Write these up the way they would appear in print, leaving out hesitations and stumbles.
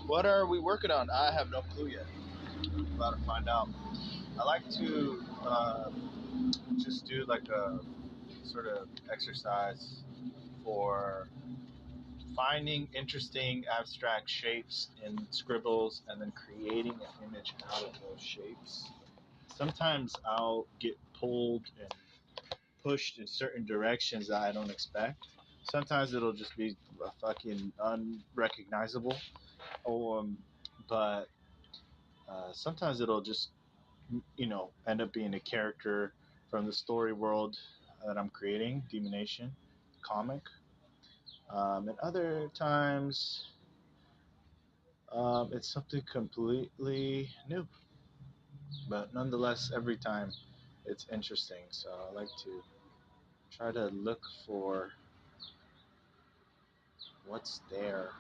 What are we working on? I have no clue yet. About to find out. I like to just do like a sort of exercise for finding interesting abstract shapes in scribbles and then creating an image out of those shapes. Sometimes I'll get pulled and pushed in certain directions that I don't expect. Sometimes it'll just be fucking unrecognizable. But sometimes it'll just end up being a character from the story world that I'm creating, Demonation comic. And other times, it's something completely new. But nonetheless, every time it's interesting. So I like to try to look for what's there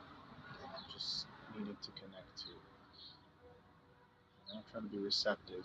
that I'm just needing to connect to. I'm trying to be receptive.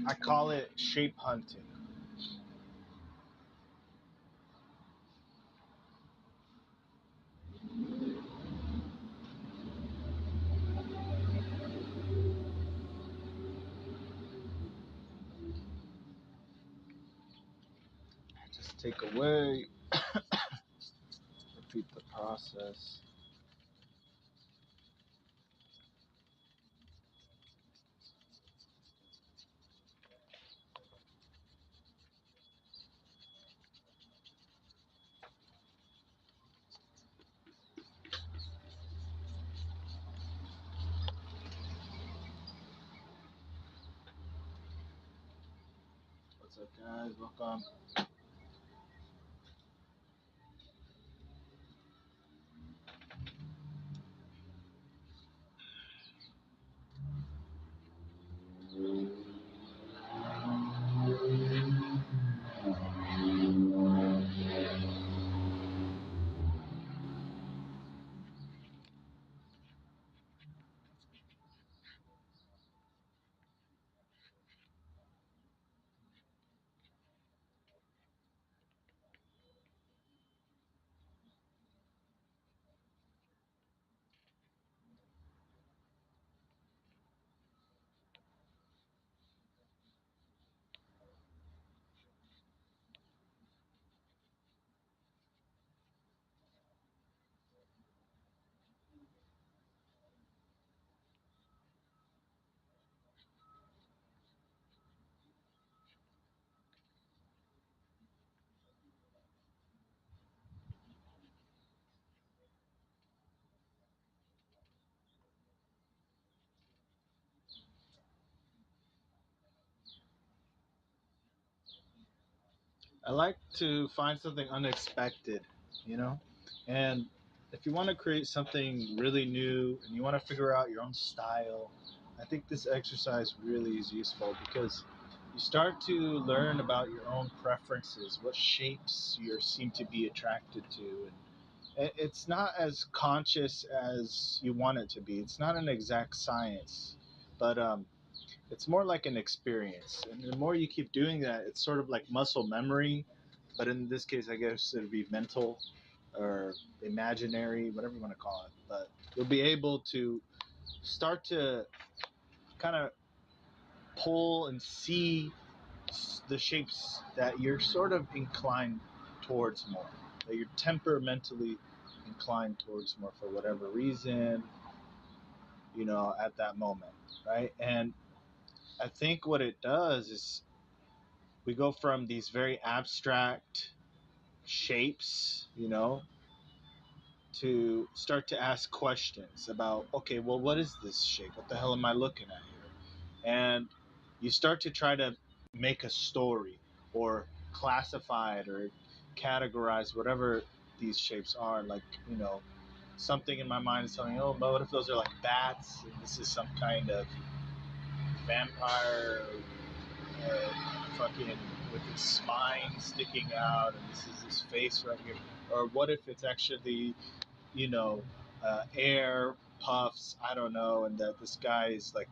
I call it shape hunting. Just take away, repeat the process. What's up, guys? Welcome. I like to find something unexpected, you know? And if you want to create something really new and you want to figure out your own style, I think this exercise really is useful because you start to learn about your own preferences, what shapes you seem to be attracted to. And it's not as conscious as you want it to be. It's not an exact science, but it's more like an experience. And the more you keep doing that, it's sort of like muscle memory. But in this case, I guess it would be mental or imaginary, whatever you want to call it. But you'll be able to start to kind of pull and see the shapes that you're sort of inclined towards more, that you're temperamentally inclined towards more for whatever reason, at that moment, right? And I think what it does is we go from these very abstract shapes, to start to ask questions about, okay, well, what is this shape? What the hell am I looking at here? and you start to try to make a story or classify it or categorize whatever these shapes are. Like, something in my mind is telling me, oh, but what if those are like bats? And this is some kind of vampire, fucking with his spine sticking out, and this is his face right here. Or what if it's actually, you know, air puffs? I don't know, and that this guy is like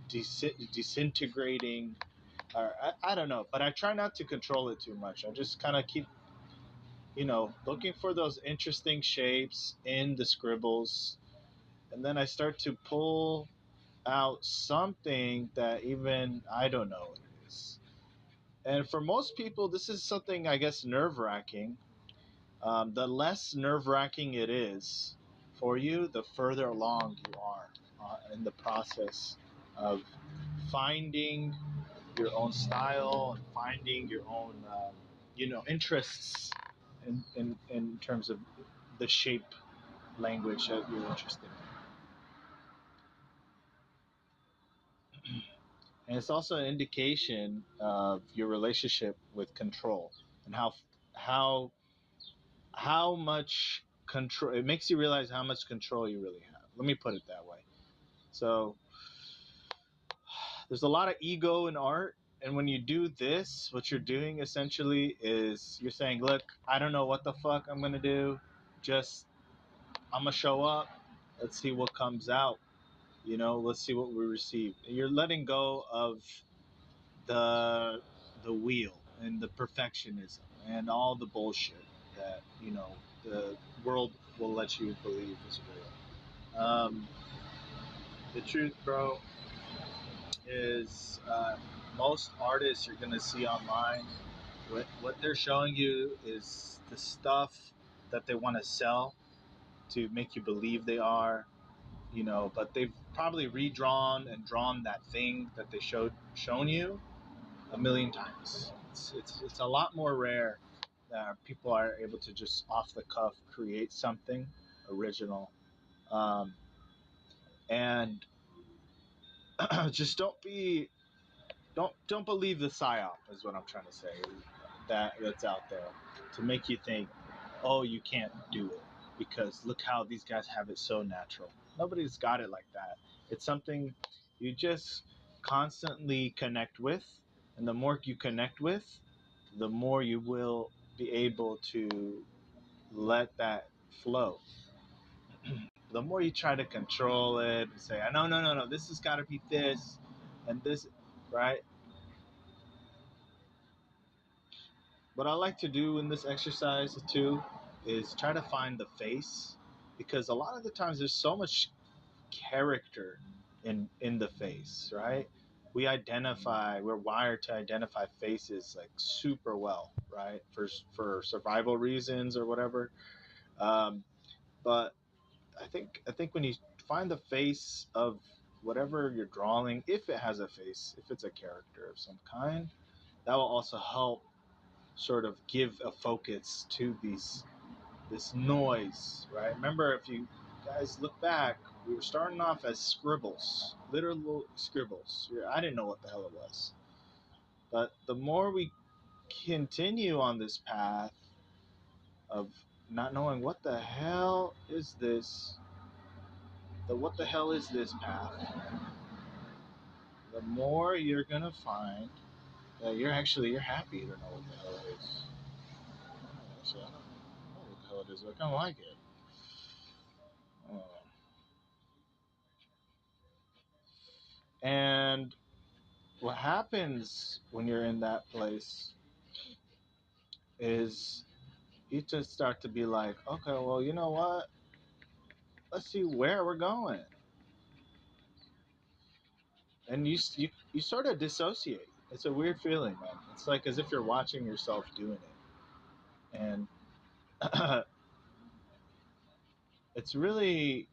disintegrating. Or I don't know, but I try not to control it too much. I just kind of keep, looking for those interesting shapes in the scribbles, and then I start to pull out something that even I don't know what it is. And for most people, this is something, I guess, nerve wracking. The less nerve wracking it is for you, the further along you are in the process of finding your own style and finding your own, interests in terms of the shape language that you're interested in. And it's also an indication of your relationship with control and how how much control it makes you realize how much control you really have. Let me put it that way. So there's a lot of ego in art, and when you do this, what you're doing essentially is you're saying, look, I don't know what the fuck I'm gonna do, just I'm gonna show up, let's see what comes out, let's see what we receive. And you're letting go of the wheel and the perfectionism and all the bullshit that the world will let you believe is real. The truth, bro, is most artists you're gonna see online, what they're showing you is the stuff that they want to sell to make you believe they are, but they've probably redrawn and drawn that thing that they shown you a million times. It's a lot more rare that people are able to just off the cuff create something original, and just don't believe the psyop is what I'm trying to say, that's out there to make you think, oh, you can't do it because look how these guys have it so natural. Nobody's got it like that. It's something you just constantly connect with, and the more you connect with, the more you will be able to let that flow. The more you try to control it and say, no, no, no, no, this has got to be this and this, right? What I like to do in this exercise too is try to find the face, because a lot of the times there's so much character in the face, right? We're wired to identify faces like super well, right? For survival reasons or whatever. Um, but I think when you find the face of whatever you're drawing, if it has a face, if it's a character of some kind, that will also help sort of give a focus to this noise, right? Remember, if you guys look back, we were starting off as scribbles, literal scribbles. I didn't know what the hell it was, but the more we continue on this path of not knowing what the hell is this, the what the hell is this path, the more you're gonna find that you're happy to know what the hell it is. Actually, I don't know what the hell it is, but I kind of like it. Uh, and what happens when you're in that place is you just start to be like, okay, well, you know what? Let's see where we're going. And you sort of dissociate. It's a weird feeling, man. It's like as if you're watching yourself doing it. And it's really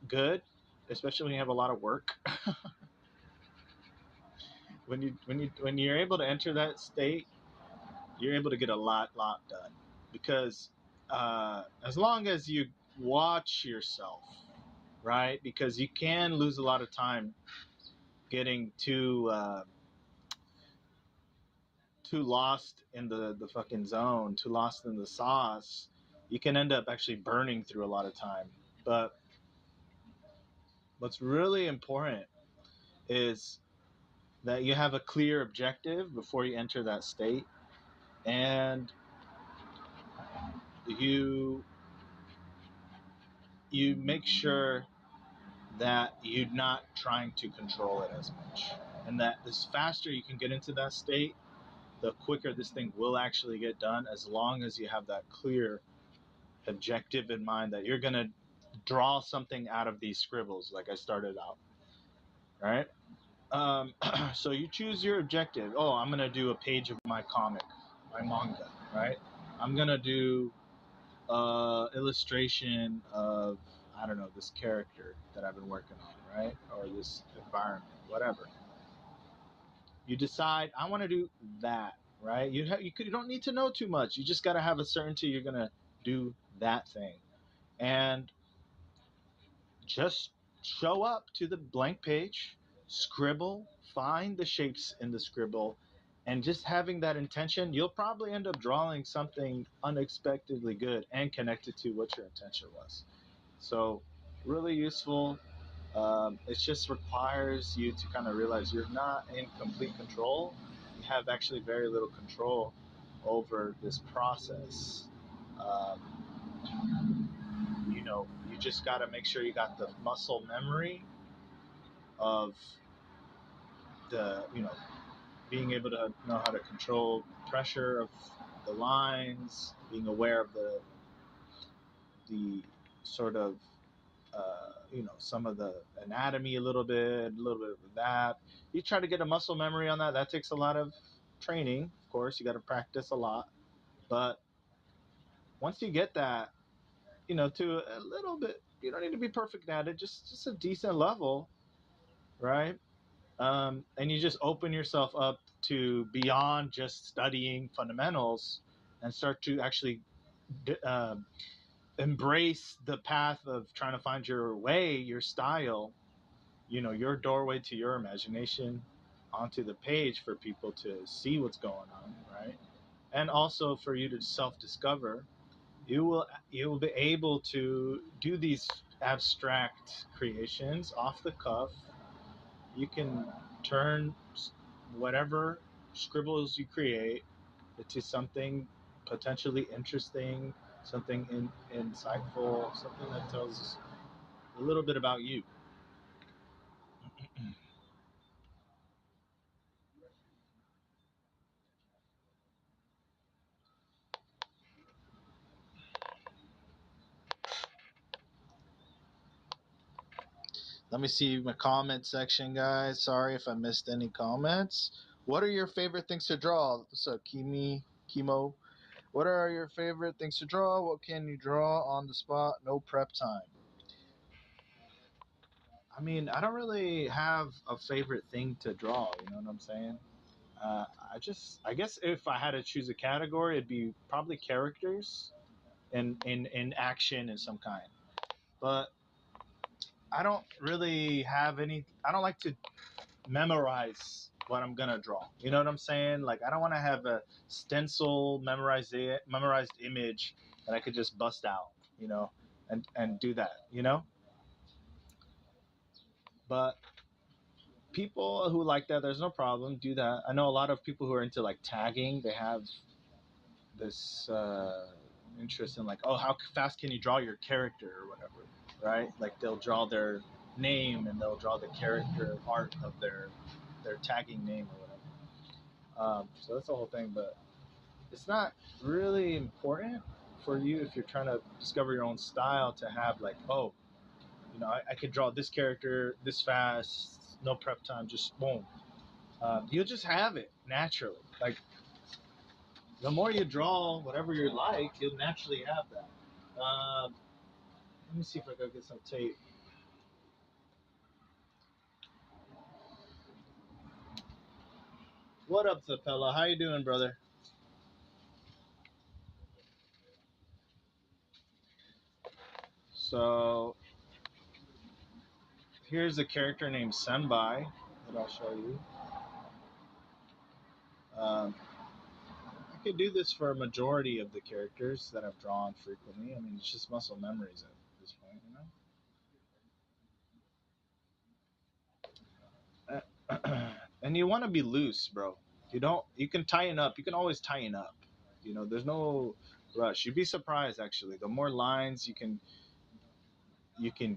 good, especially when you have a lot of work. When you're able to enter that state, you're able to get a lot done, because as long as you watch yourself, right? Because you can lose a lot of time getting too lost in the fucking zone, too lost in the sauce, you can end up actually burning through a lot of time. But what's really important is that you have a clear objective before you enter that state, and you you make sure that you're not trying to control it as much, and that the faster you can get into that state, the quicker this thing will actually get done, as long as you have that clear objective in mind that you're going to draw something out of these scribbles like I started out, right? So you choose your objective. Oh, I'm going to do a page of my comic, my manga, right? I'm going to do illustration of, I don't know, this character that I've been working on, right? Or this environment, whatever. You decide, I want to do that, right? You don't need to know too much. You just got to have a certainty you're going to do that thing. And just show up to the blank page, scribble, find the shapes in the scribble, and just having that intention, you'll probably end up drawing something unexpectedly good and connected to what your intention was. So, really useful. It just requires you to kind of realize you're not in complete control. You have actually very little control over this process. Um, you just got to make sure you got the muscle memory of being able to know how to control pressure of the lines, being aware of the sort of some of the anatomy a little bit of that. You try to get a muscle memory on that. That takes a lot of training, of course. You got to practice a lot, but once you get that, to a little bit, you don't need to be perfect at it. Just a decent level, right? And you just open yourself up to beyond just studying fundamentals and start to actually uh, embrace the path of trying to find your way, your style, your doorway to your imagination onto the page for people to see what's going on, right? And also for you to self-discover. You will be able to do these abstract creations off the cuff. You can turn whatever scribbles you create into something potentially interesting, something insightful, something that tells us a little bit about you. Let me see my comment section, guys. Sorry if I missed any comments. What are your favorite things to draw? What's up, Chemo? What are your favorite things to draw? What can you draw on the spot? No prep time. I mean, I don't really have a favorite thing to draw. You know what I'm saying? I guess if I had to choose a category, it'd be probably characters in action in some kind. But I don't really have any. I don't like to memorize what I'm gonna draw. You know what I'm saying? Like I don't want to have a stencil memorized image that I could just bust out. And do that. But people who like that, there's no problem. Do that. I know a lot of people who are into like tagging. They have this interest in like, oh, how fast can you draw your character or whatever, right? Like they'll draw their name and they'll draw the character art of their tagging name or whatever. So that's the whole thing, but it's not really important for you if you're trying to discover your own style to have like, oh, I could draw this character this fast, no prep time, just boom. You'll just have it naturally. Like the more you draw, whatever you like, you'll naturally have that. Let me see if I can get some tape. What up, Fella? How you doing, brother? So here's a character named Senbai. that I'll show you. Um, I could do this for a majority of the characters that I've drawn frequently. I mean, it's just muscle memories at this point, you know. And you want to be loose, bro. You don't. You can tighten up. You can always tighten up. You know, there's no rush. You'd be surprised actually. The more lines you can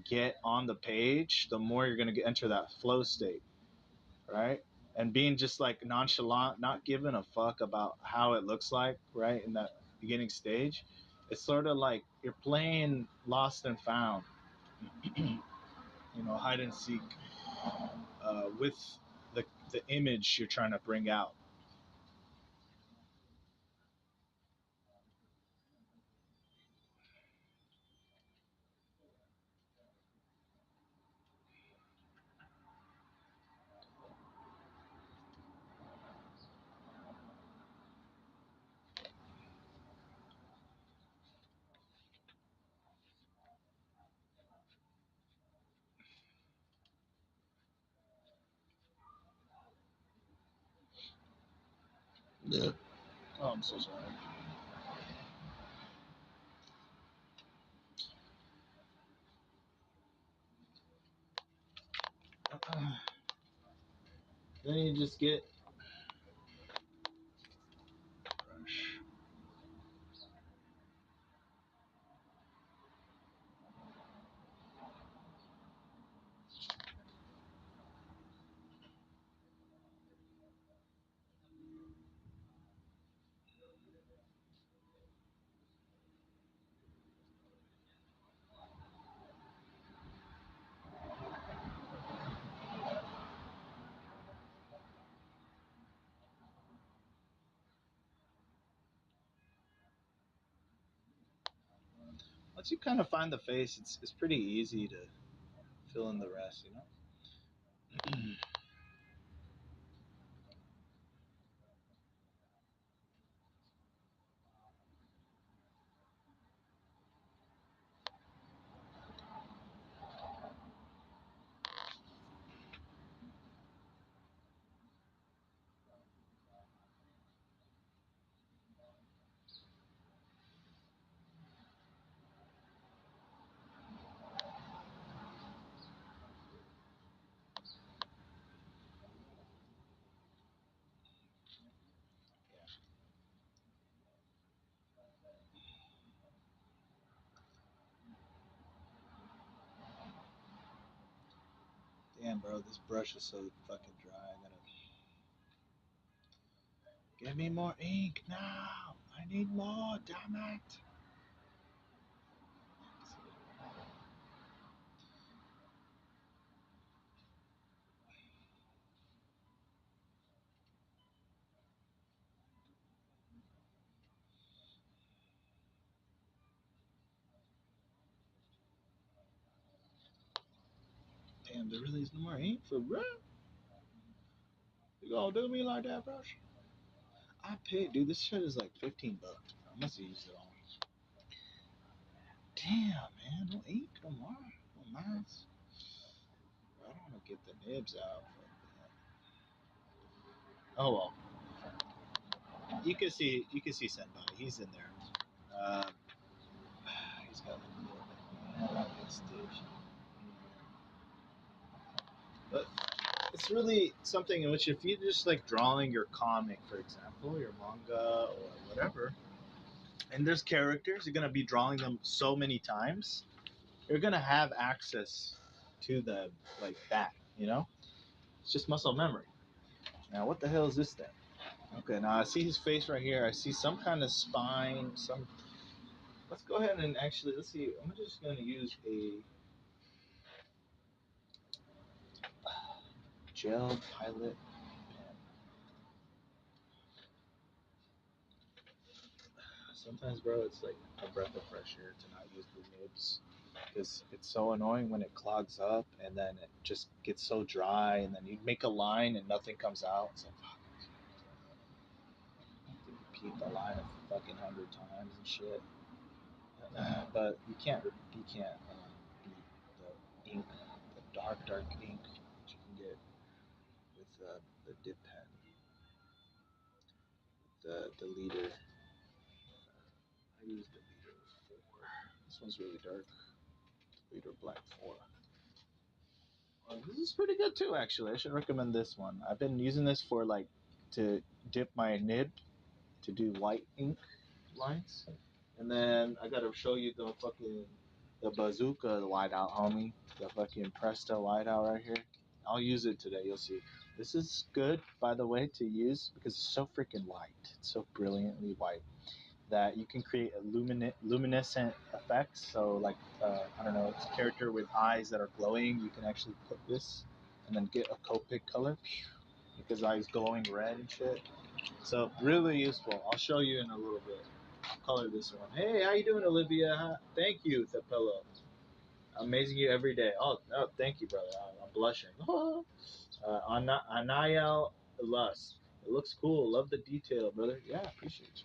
get on the page, the more you're gonna enter that flow state, right? And being just like nonchalant, not giving a fuck about how it looks like, right, in that beginning stage. It's sort of like you're playing lost and found, you know, hide and seek, with the image you're trying to bring out. Yeah. Oh, I'm so sorry. Then you just get brush. Once you kind of find the face, it's pretty easy to fill in the rest, you know. Damn, bro, this brush is so fucking dry. I gotta give me more ink now. I need more. Damn it. Damn, there really is no more ink for real. You gonna do me like that, brush? I paid, dude. This shit is like $15. I must have used it all. Damn, man, no ink no more. No mask. I don't want to get the nibs out. Oh well. You can see Senpai. He's in there. Uh, he's got like a little bit. Yeah, big stitch. But it's really something in which if you just like drawing your comic, for example, your manga or whatever, and there's characters, you're gonna be drawing them so many times, you're gonna have access to them like that. You know, it's just muscle memory. Now, what the hell is this thing? Okay, now I see his face right here. I see some kind of spine. Some. Let's go ahead and actually let's see. I'm just gonna use a gel pilot pen. Sometimes, bro, it's like a breath of fresh air to not use the nibs because it's so annoying when it clogs up and then it just gets so dry and then you make a line and nothing comes out. It's like, fuck, I have to repeat the line a fucking 100 times and shit. But you can't beat the ink, the dark ink that you can get. the dip pen, the leader. I use the leader 4. This one's really dark. Leader black 4. This is pretty good too, actually. I should recommend this one. I've been using this for like to dip my nib to do white ink lines, and then I gotta show you the bazooka whiteout, homie. The fucking Presto whiteout right here. I'll use it today. You'll see. This is good, by the way, to use because it's so freaking white. It's so brilliantly white that you can create a luminescent effects. So, like, I don't know, it's a character with eyes that are glowing. You can actually put this and then get a Copic color because eyes glowing red and shit. So, really useful. I'll show you in a little bit. I'll color this one. Hey, how you doing, Olivia? Thank you, Thapello. Amazing you every day. Oh, thank you, brother. I'm blushing. Anayel Lust. It looks cool. Love the detail, brother. Yeah, appreciate you.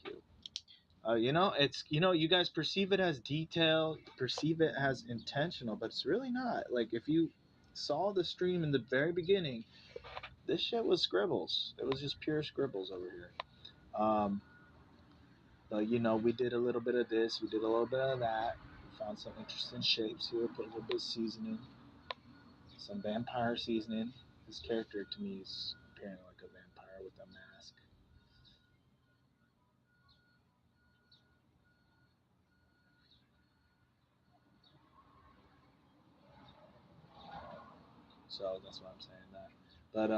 Thank you. It's you guys perceive it as detail, perceive it as intentional, but it's really not. Like if you saw the stream in the very beginning, this shit was scribbles. It was just pure scribbles over here. But we did a little bit of this, we did a little bit of that. We found some interesting shapes here. Put a little bit of seasoning, some vampire seasoning. This character to me is appearing like a vampire with a mask. So that's why I'm saying that. But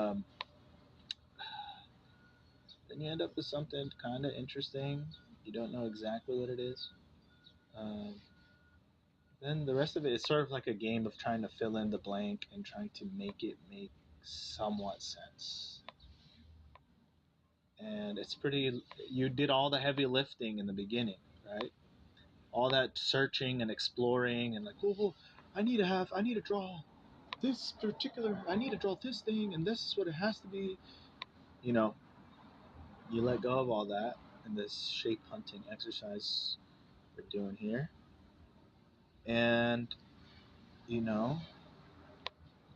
then you end up with something kind of interesting. You don't know exactly what it is. Um, then the rest of it is sort of like a game of trying to fill in the blank and trying to make it make somewhat sense. And it's pretty. You did all the heavy lifting in the beginning, right? All that searching and exploring and like, oh, I need to draw this particular. I need to draw this thing, and this is what it has to be. You know, you let go of all that in this shape hunting exercise we're doing here, and you know,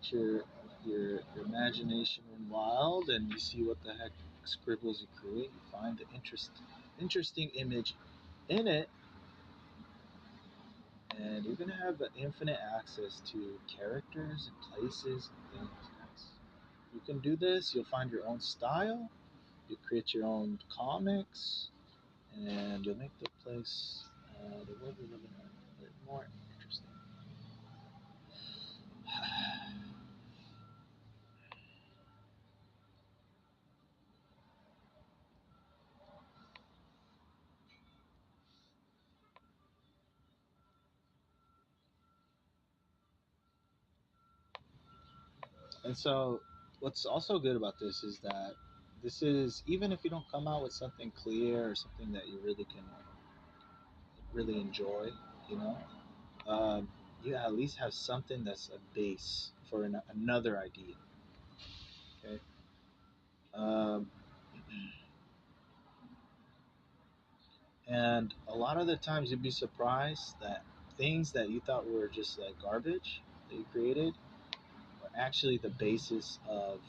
your your imagination run wild, and you see what the heck scribbles you create. You find the interesting image in it, and you're gonna have infinite access to characters and places and things. Guys. You can do this. You'll find your own style. You create your own comics, and you'll make the place, the world we live in, a bit more interesting. And so, what's also good about this is that this is even if you don't come out with something clear or something that you really can really enjoy, you know, um, you at least have something that's a base for another idea. Okay, um, and a lot of the times you'd be surprised that things that you thought were just like garbage that you created are actually the basis of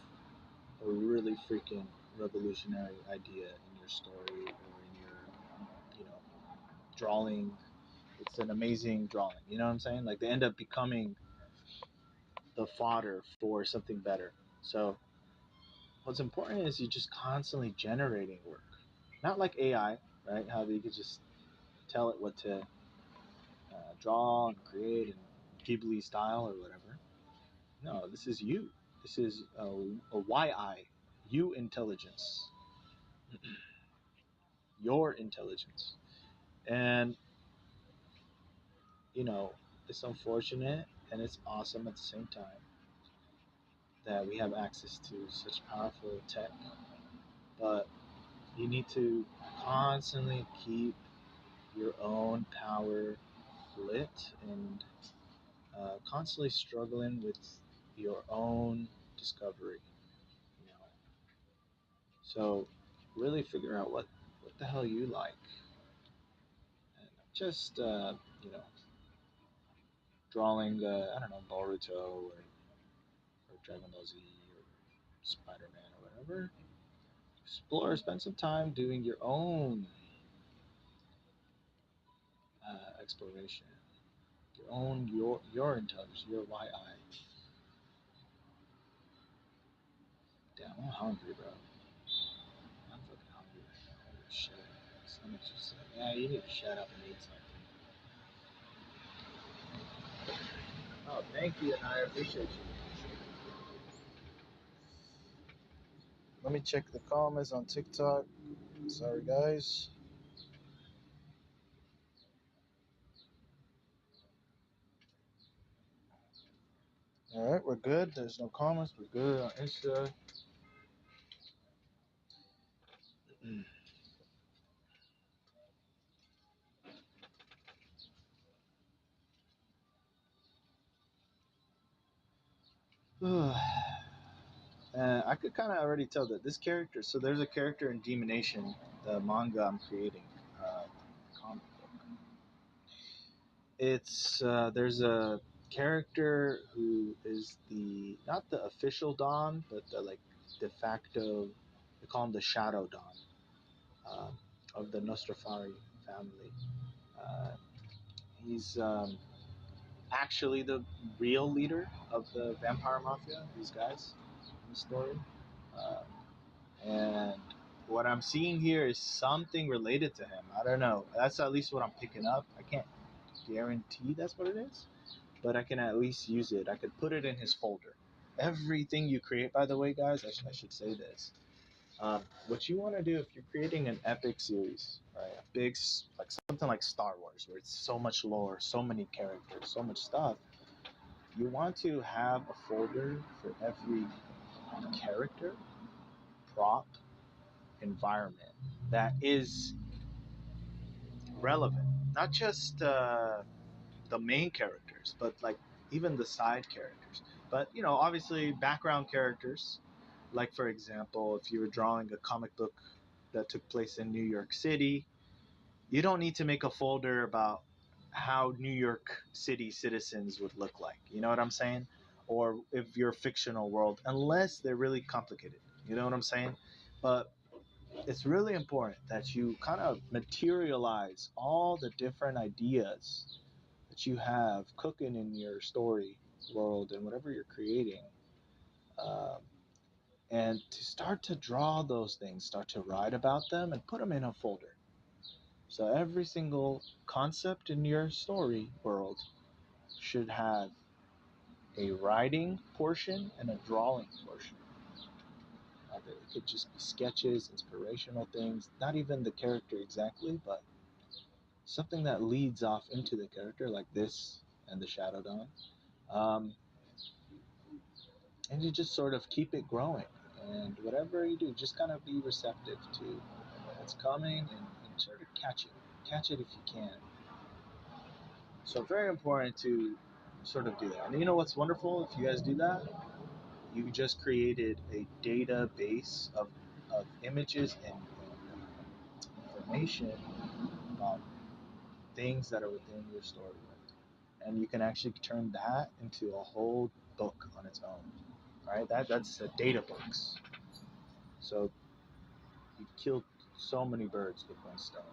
a really freaking revolutionary idea in your story or in your, drawing. It's an amazing drawing. You know what I'm saying? Like they end up becoming the fodder for something better. So what's important is you just constantly generating work, not like AI, right? How you could just tell it what to draw and create and Ghibli style or whatever. No, this is you. This is a YI, you intelligence, your intelligence. And, you know, it's unfortunate and it's awesome at the same time that we have access to such powerful tech, but you need to constantly keep your own power lit and constantly struggling with your own discovery. You know, so really figure out what the hell you like, and just drawing I don't know Boruto or Dragon Ball Z or Spider-Man or whatever. Explore, spend some time doing your own exploration, your intelligence, your YI. Damn, I'm hungry, bro. I'm fucking hungry right now. Holy shit. Someone's just like, yeah, you need to shut up and eat something. Oh, thank you, and I appreciate you. Let me check the comments on TikTok. Sorry, guys. All right, we're good. There's no comments. We're good on Insta. I could kind of already tell that this character. So there's a character in Demonation, the manga I'm creating, comic book. It's there's a character who is the not the official Don, but the like de facto. They call him the Shadow Don um, of the Nostrafari family. Uh, he's actually the real leader of the vampire mafia. These guys in the story. Um, and what I'm seeing here is something related to him. I don't know. That's at least what I'm picking up. I can't guarantee that's what it is, but I can at least use it. I could put it in his folder. Everything you create, by the way, guys, I should say this. What you want to do if you're creating an epic series, right? A big, like something like Star Wars, where it's so much lore, so many characters, so much stuff. You want to have a folder for every character, prop, environment that is relevant, not just the main characters, but like even the side characters. But obviously background characters. Like for example, if you were drawing a comic book that took place in New York City, you don't need to make a folder about how New York City citizens would look like. You know what I'm saying? Or if you're a fictional world, unless they're really complicated. You know what I'm saying? But it's really important that you kind of materialize all the different ideas that you have cooking in your story world and whatever you're creating, um, and to start to draw those things, start to write about them, and put them in a folder. So every single concept in your story world should have a writing portion and a drawing portion. It could just be sketches, inspirational things, not even the character exactly, but something that leads off into the character, like this and the Shadow Dawn. Um, and you just sort of keep it growing. And whatever you do, just kind of be receptive to what's coming and sort of catch it if you can. So very important to sort of do that. And you know what's wonderful if you guys do that? You just created a database of images and information about things that are within your story world. And you can actually turn that into a whole book on its own. Right? That's a data books. So you killed so many birds with one stone.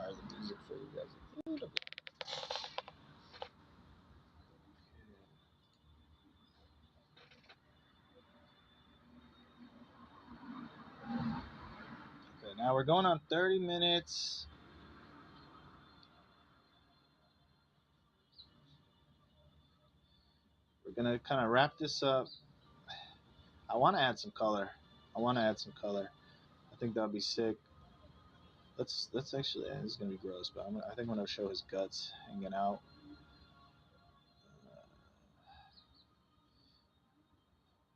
Alright, the music for you guys. Okay, now we're going on 30 minutes. We're gonna kind of wrap this up. I want to add some color. I want to add some color. I think that'd be sick. Let's actually. This is gonna be gross, but I think I'm gonna show his guts hanging out.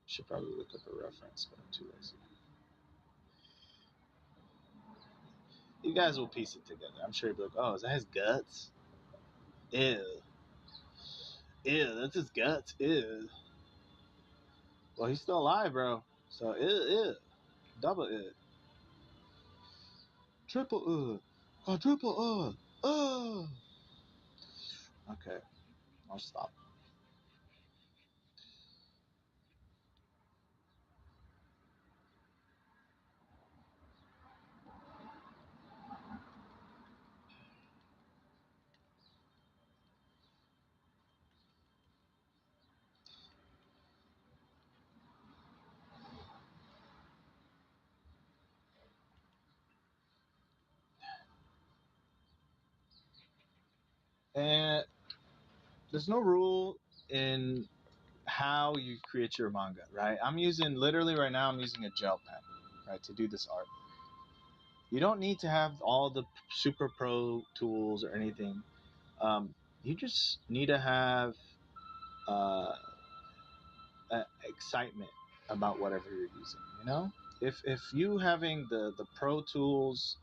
Should probably look up a reference, but I'm too lazy. You guys will piece it together. I'm sure you'll be like, "Oh, is that his guts? Ew, ew, that's his guts. Ew." Well, he's still alive, bro. So ew, ew, double ew, triple ew, quadruple ew. Oh. Okay, I'll stop. And there's no rule in how you create your manga, right? I'm using literally right now. I'm using a gel pen, right, to do this art. You don't need to have all the super pro tools or anything. You just need to have uh, excitement about whatever you're using. You know, if you having the pro tools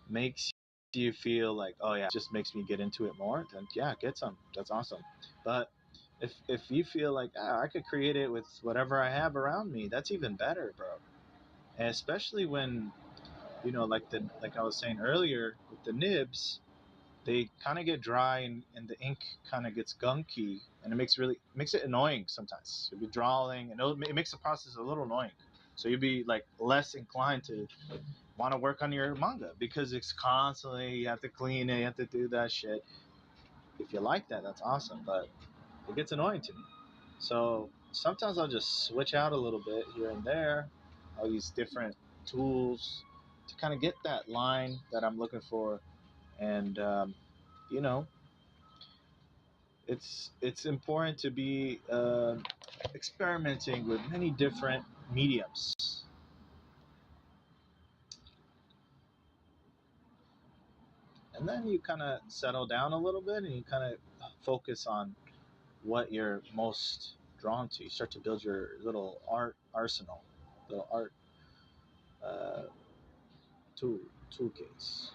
makes you feel like, oh yeah, it just makes me get into it more, then yeah, get some. That's awesome. But if you feel like, I could create it with whatever I have around me, that's even better, bro. And especially when, like I was saying earlier with the nibs, they kind of get dry, and the ink kind of gets gunky, and it makes it annoying sometimes. You'll be drawing, and it makes the process a little annoying. So you'll be like less inclined to want to work on your manga because it's constantly, you have to clean it, you have to do that shit. If you like that, that's awesome, but it gets annoying to me. So sometimes I'll just switch out a little bit here and there. I'll use different tools to kind of get that line that I'm looking for, and you know, it's important to be experimenting with many different mediums, and then you kind of settle down a little bit, and you kind of focus on what you're most drawn to. You start to build your little art arsenal, little art uh, tool toolcase.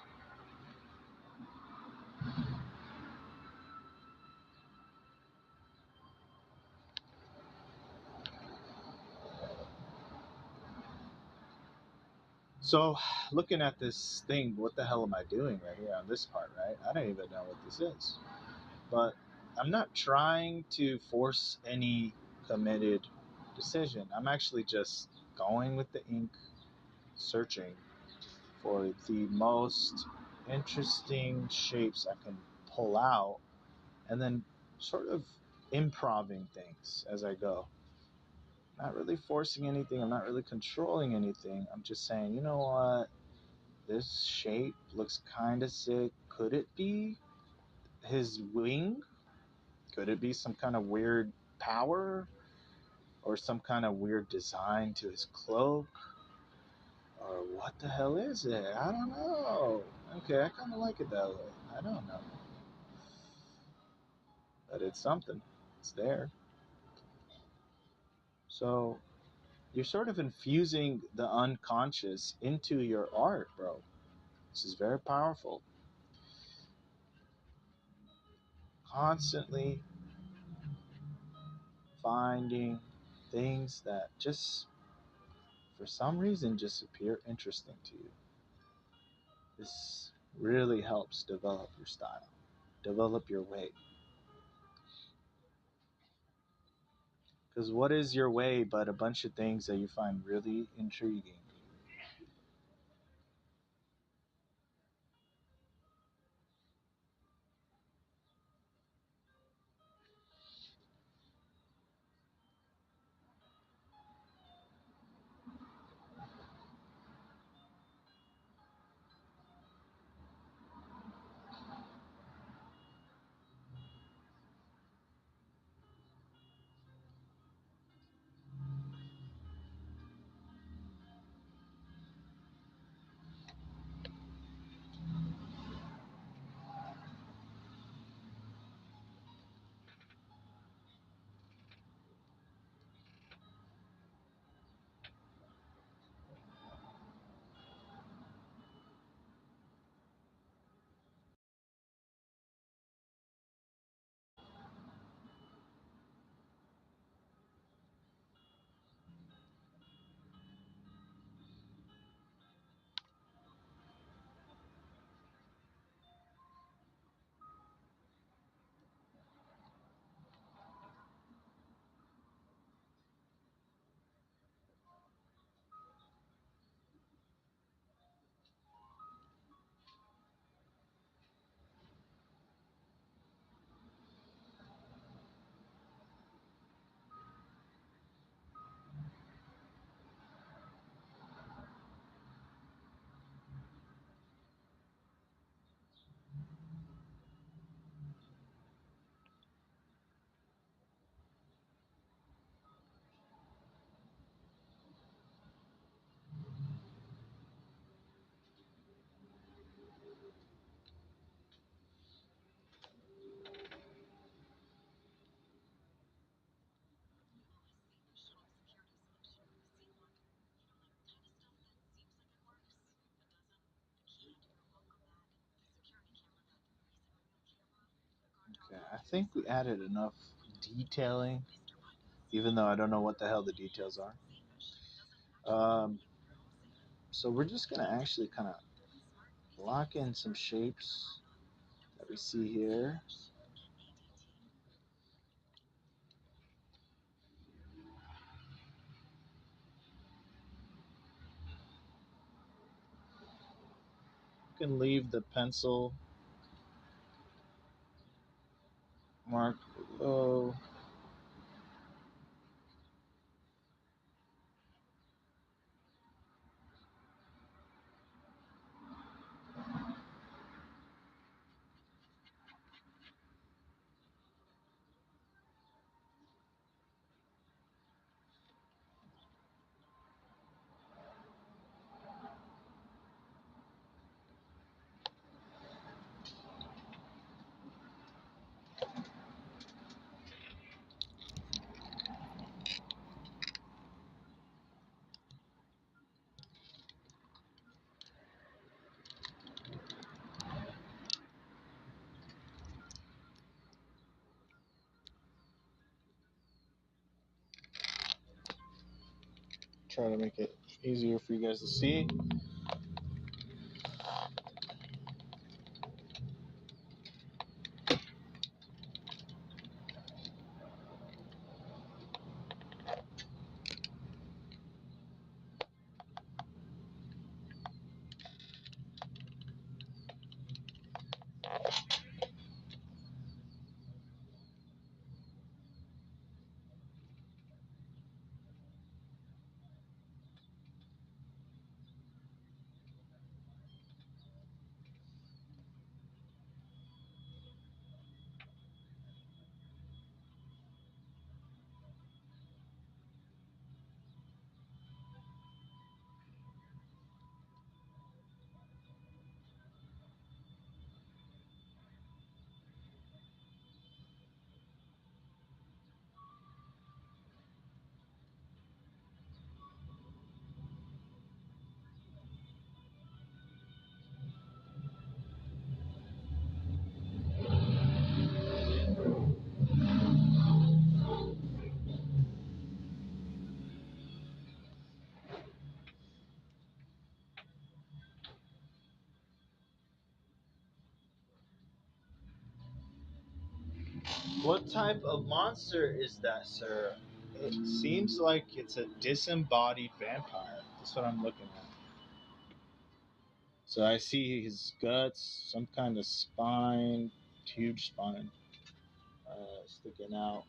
So, looking at this thing, what the hell am I doing right here on this part, right? I don't even know what this is. But I'm not trying to force any committed decision. I'm actually just going with the ink, searching for the most interesting shapes I can pull out, and then sort of improving things as I go. Not really forcing anything, I'm not really controlling anything. I'm just saying, you know what? This shape looks kind of sick. Could it be his wing? Could it be some kind of weird power or some kind of weird design to his cloak? Or what the hell is it? I don't know. Okay, I kind of like it that way. I don't know. But it's something. It's there. So you're sort of infusing the unconscious into your art, bro. This is very powerful. Constantly finding things that just, for some reason, just appear interesting to you. This really helps develop your style, develop your way. Because what is your way but a bunch of things that you find really intriguing? think we added enough detailing, even though I don't know what the hell the details are. Um, so we're just gonna actually kind of lock in some shapes that we see here. You can leave the pencil mark below. Try to make it easier for you guys to see. What type of monster is that, sir? It seems like it's a disembodied vampire. That's what I'm looking at. So I see his guts, some kind of spine, huge spine, sticking out.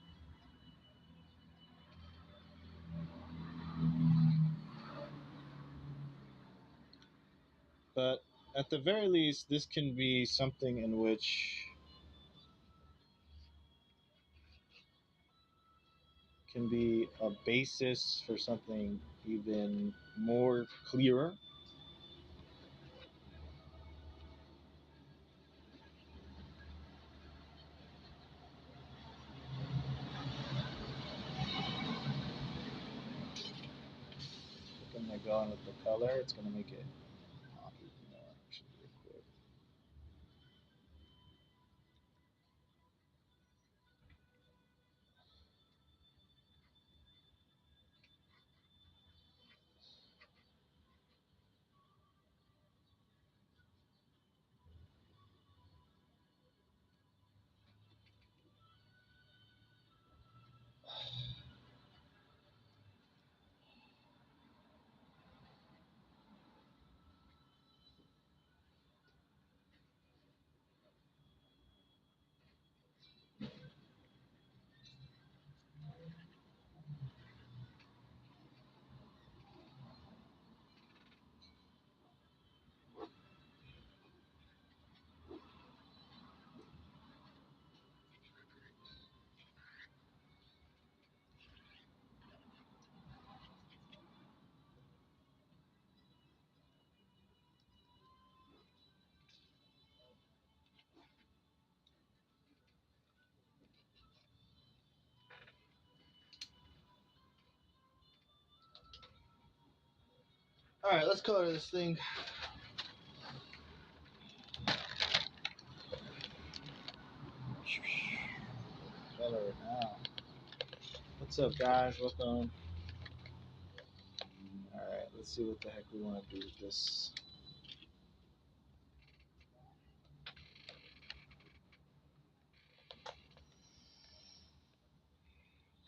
But at the very least, this can be something in which can be a basis for something even more clearer. When I go in with the color, it's going to make it pop even more, actually, real quick. All right, let's color this thing. right now. What's up, guys? Welcome. All right, let's see what the heck we want to do with this.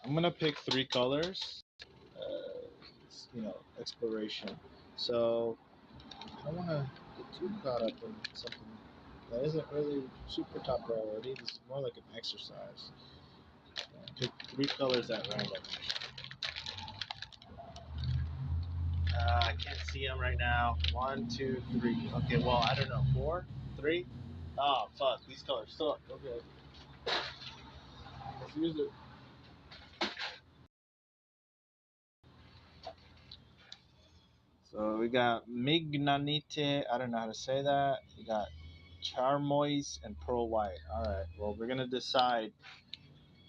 I'm gonna pick three colors. Exploration. So I don't want to get too caught up in something that isn't really super top priority. This is more like an exercise. Pick three colors at random. I can't see them right now. One, two, three. Okay, well, I don't know. Four? Three? Oh, fuck. These colors suck. Okay. Let's use it. So we got Mignonite. I don't know how to say that. We got Charmoise and Pearl White. All right. Well, we're going to decide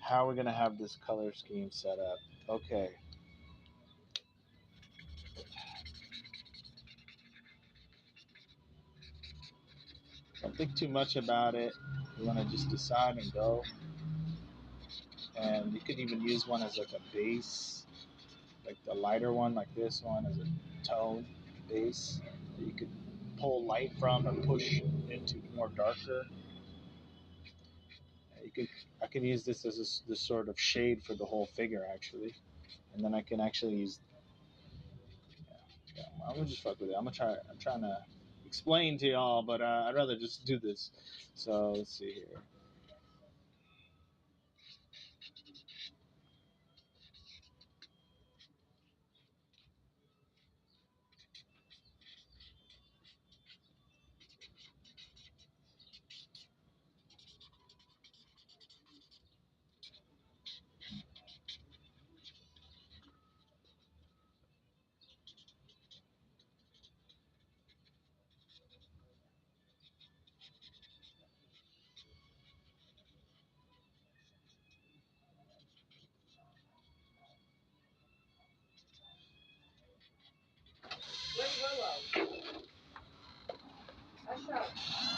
how we're going to have this color scheme set up. Okay. Don't think too much about it. You want to just decide and go. And you could even use one as like a base, like the lighter one, like this one, as a tone base that you could pull light from or push into more darker. You could, I could use this as this sort of shade for the whole figure actually, and then I can actually use. Yeah, I'm gonna just fuck with it. I'm gonna try. I'm trying to explain to y'all, but I'd rather just do this. So let's see here.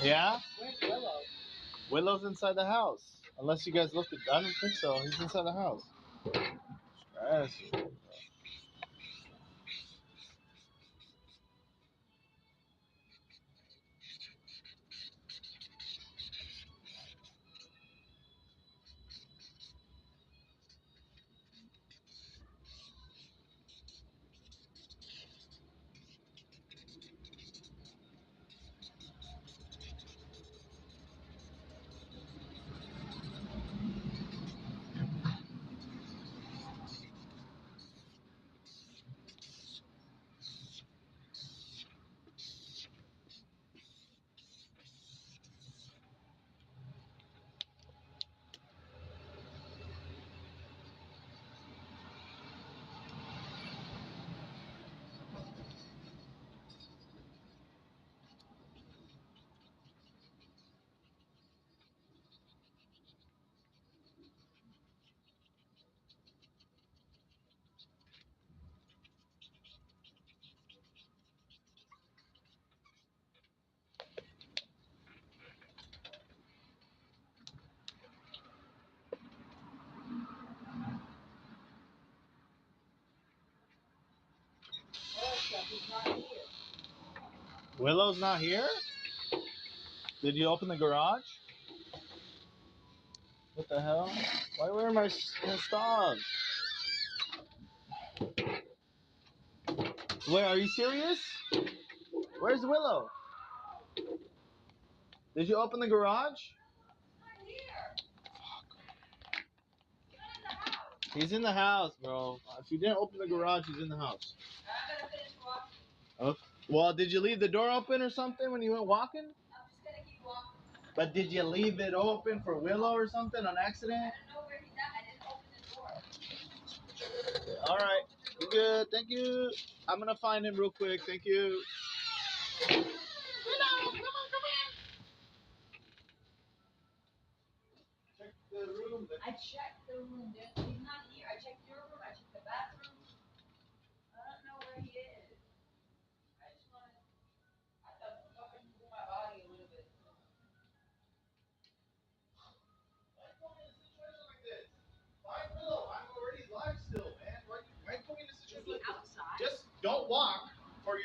Yeah, Willow's inside the house. Unless you guys looked at, I don't think so. He's inside the house. Stress. Willow's not here? Did you open the garage? What the hell? Where are my stuff? Wait, are you serious? Where's Willow? Did you open the garage? He's in the house, bro. If you didn't open the garage, he's in the house. Oh, well, did you leave the door open or something when you went walking? I'm just gonna keep walking. But did you leave it open for Willow or something on accident? I don't know where he's at. I didn't open the door. All right, you good? Thank you. I'm gonna find him real quick. Thank you. Check the room. I checked the room. He's not here. I checked your room. I checked the bathroom. I don't know where he is. I just want to. I thought fucking move my body a little bit.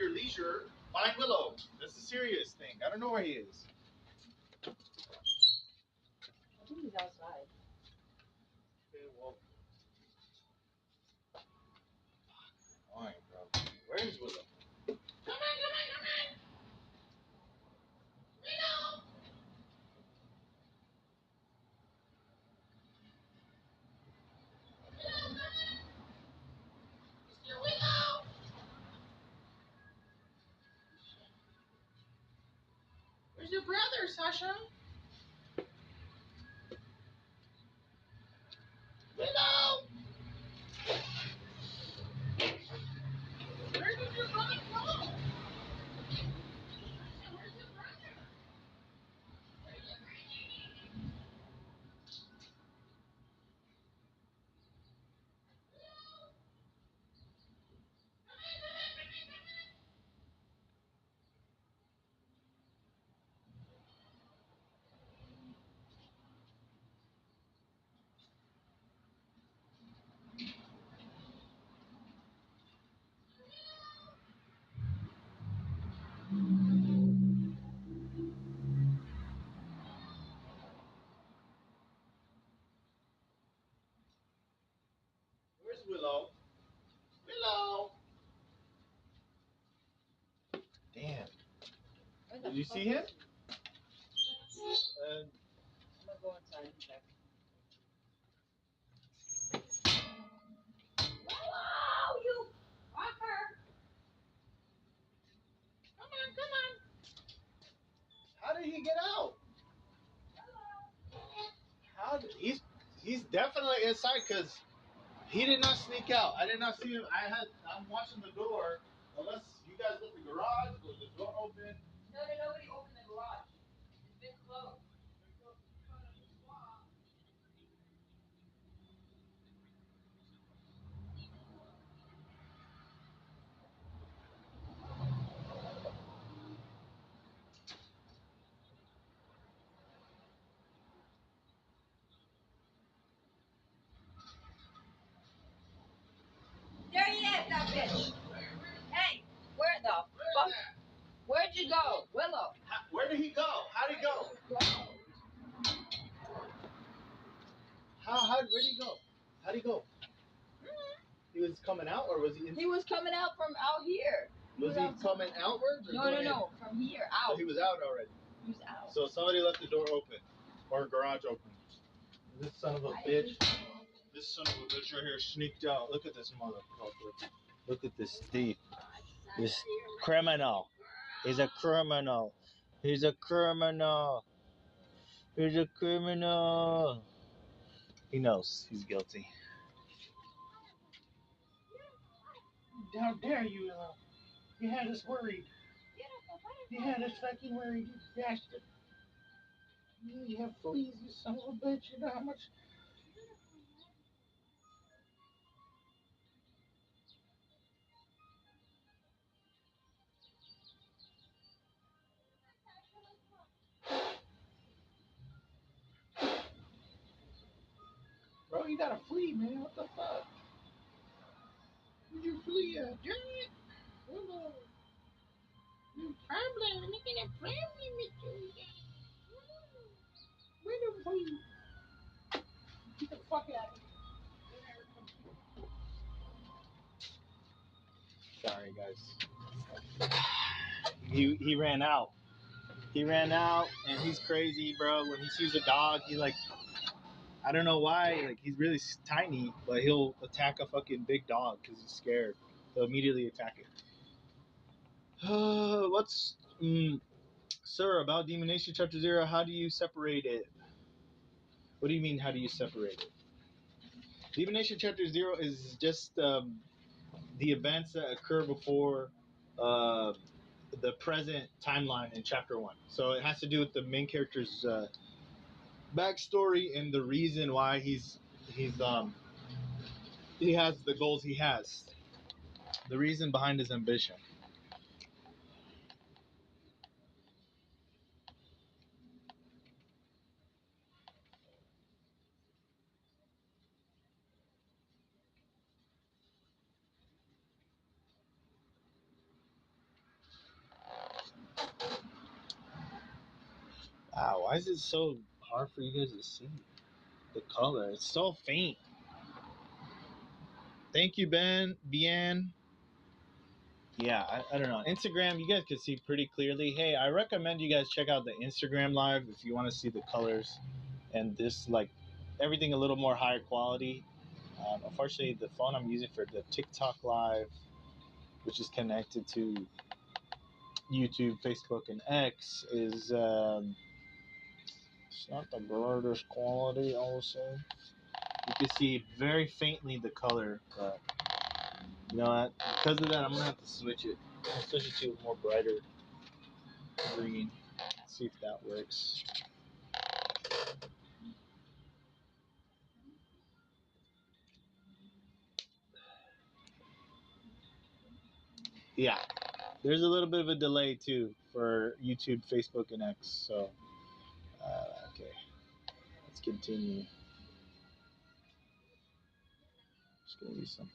your leisure, find Willow. That's a serious thing. I don't know where he is. I think he's outside. Okay, well. Alright, bro. Where is Willow? Come on. Willow! Mr. Willow! Where's your brother, Sasha? Willow! Where did your brother go? Where's your brother? Where's Willow? Willow! Damn. Did you see him? I'm gonna go inside and check. Willow, you fucker! Come on. How did he get out? He's definitely inside because he did not sneak out. I did not see him. I'm watching the door. Unless you guys left the garage or the door open. No, nobody opened the garage. It's been closed. There he is, that bitch. Hey, where the fuck? Where'd you go, Willow? Where did he go? How'd he go? Where'd he go? How'd he go? He was coming out, or was he? He was coming out from out here. Was he coming outwards? Or No, from here out. So he was out already. He was out. So somebody left the door open, or garage open. This son of a bitch. This son of a bitch right here sneaked out. Look at this motherfucker. Look at this thief. This criminal. He's a criminal. He's a criminal. He's a criminal. He knows he's guilty. How dare you, you had us worried. You had us fucking worried, you bastard. You have fleas, you son of a bitch. You know how much. Bro, you got a flea, man. What the fuck? Where'd you flee at, Jared? Hello. You problem? I'm making a problem with you. Where the flea? Get the fuck out of here. Sorry, guys. He ran out. He ran out, and he's crazy, bro. When he sees a dog, he like, I don't know why, like he's really tiny, but he'll attack a fucking big dog because he's scared. He'll immediately attack it. Sir, about Demon Nation Chapter 0, how do you separate it? What do you mean, how do you separate it? Demon Nation Chapter 0 is just the events that occur before the present timeline in Chapter 1. So it has to do with the main character's backstory and the reason why he has the goals he has. The reason behind his ambition. Wow, why is it so hard for you guys to see the color? It's so faint. Thank you, Bien. Yeah, I don't know. Instagram, you guys can see pretty clearly. Hey, I recommend you guys check out the Instagram live if you want to see the colors and this, like, everything a little more higher quality. Unfortunately, the phone I'm using for the TikTok live, which is connected to YouTube, Facebook, and X, is it's not the greatest quality, I will say. You can see very faintly the color, but you know what? Because of that, I'm gonna have to switch it. I'm gonna switch it to a more brighter green. See if that works. Yeah, there's a little bit of a delay too for YouTube, Facebook, and X. So, okay, let's continue. It's gonna be something.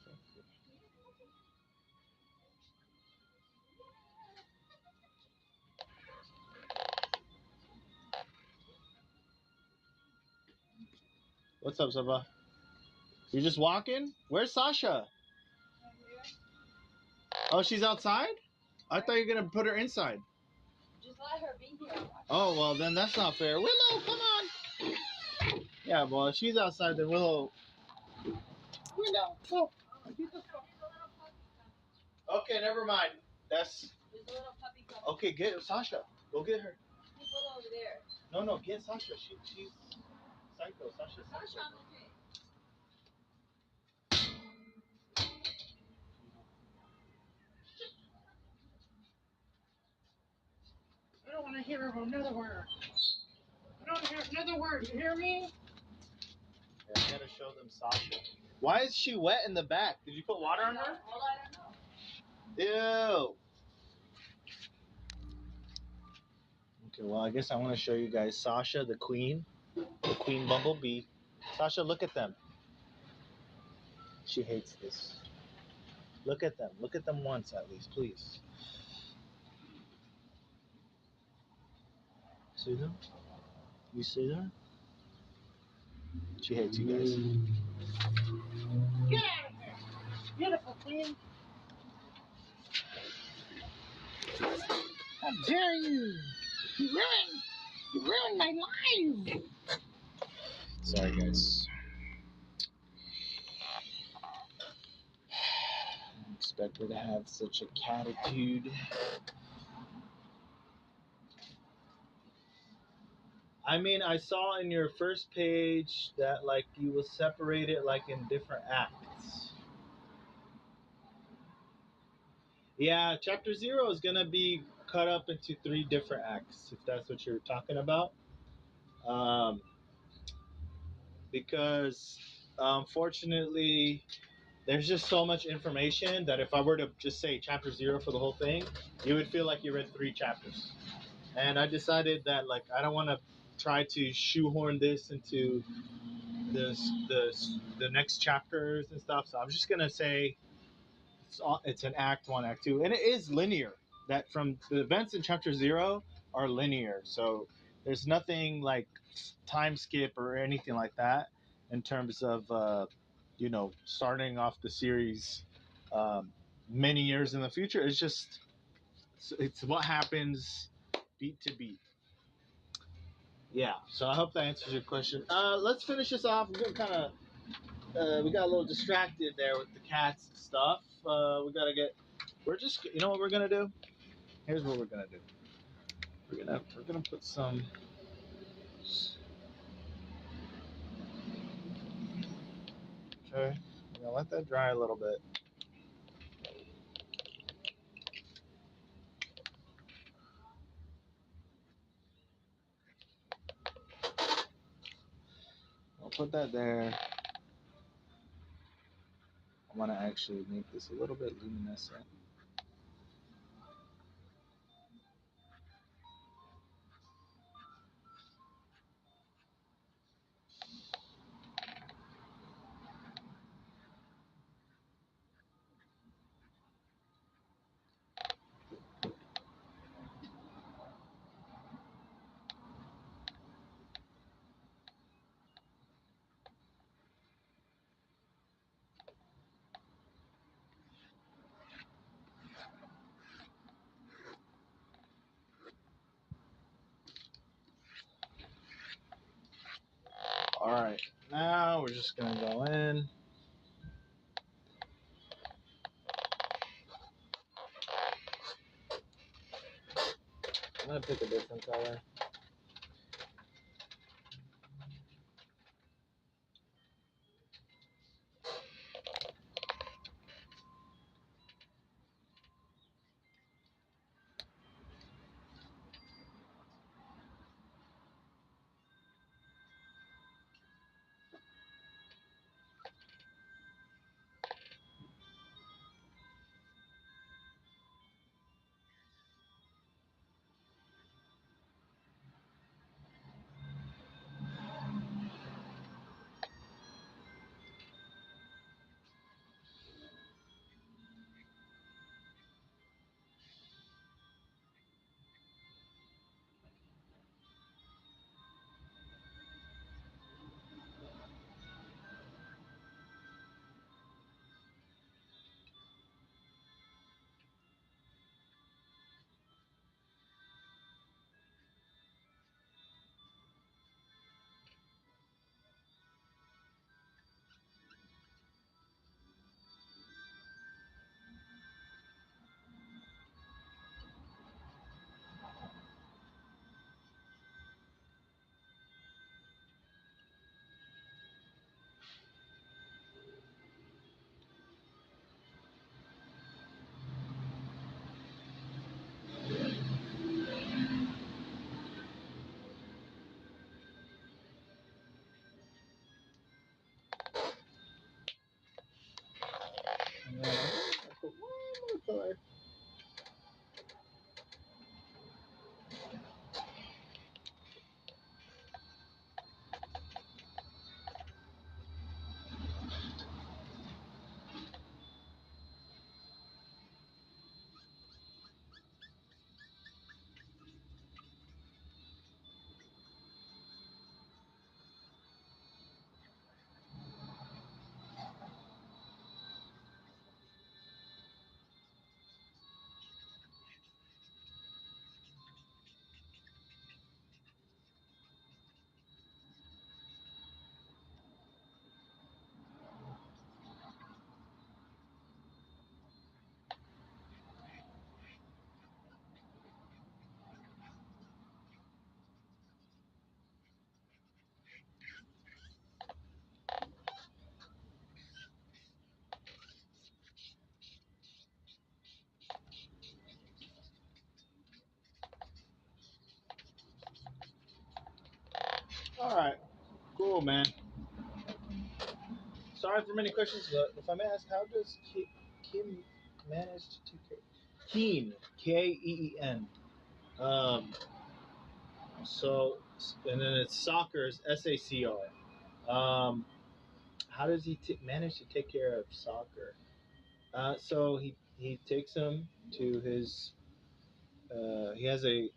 What's up, Saba? You're just walking? Where's Sasha? Oh, she's outside? I thought you were gonna put her inside. Just let her be here. Oh well, then that's not fair. Willow, come on. Yeah, well, if she's outside, then Willow. Willow, go. Okay, never mind. That's There's a little puppy coming. okay. Get Sasha. Go get her. Keep Willow over there. No, get Sasha. She's psycho. Sasha's psycho. Sasha, I'm okay. I don't want to hear another word. I don't hear another word. You hear me? Yeah, I gotta show them Sasha. Why is she wet in the back? Did you put water on her? Well, I don't know. Ew. Okay, well, I guess I want to show you guys Sasha, the queen bumblebee. Sasha, look at them. She hates this. Look at them. Look at them once at least, please. See them? You see them? She hates you guys. Get out of here. Beautiful queen. How dare you? You ruined my life. Sorry, guys. I didn't expect her to have such a catitude. I mean, I saw in your first page that like you will separate it like in different acts. Yeah, chapter 0 is gonna be cut up into 3 different acts, if that's what you're talking about. Um, because unfortunately, there's just so much information that if I were to just say chapter 0 for the whole thing, you would feel like you read 3 chapters. And I decided that like I don't want to try to shoehorn this into the next chapters and stuff. So I'm just gonna say it's an act 1, act 2, and it is linear. That from the events in chapter 0 are linear. So there's nothing like time skip or anything like that in terms of starting off the series many years in the future. It's just it's what happens beat to beat. Yeah, so I hope that answers your question. Let's finish this off. We're kind of we got a little distracted there with the cats and stuff. We gotta get. We're just. You know what we're gonna do? Here's what we're gonna do. We're gonna put some. Okay. We're gonna let that dry a little bit. I'll put that there. I want to actually make this a little bit luminescent. now, we're just gonna go in. I'm gonna pick a different color. And then I'll put one more color. All right, cool, man. Sorry for many questions, but if I may ask, how does Kim manage to take care? Keen, Keen. Um, so, and then it's soccer is SACR. How does he manage to take care of soccer? So he takes him to his. He has a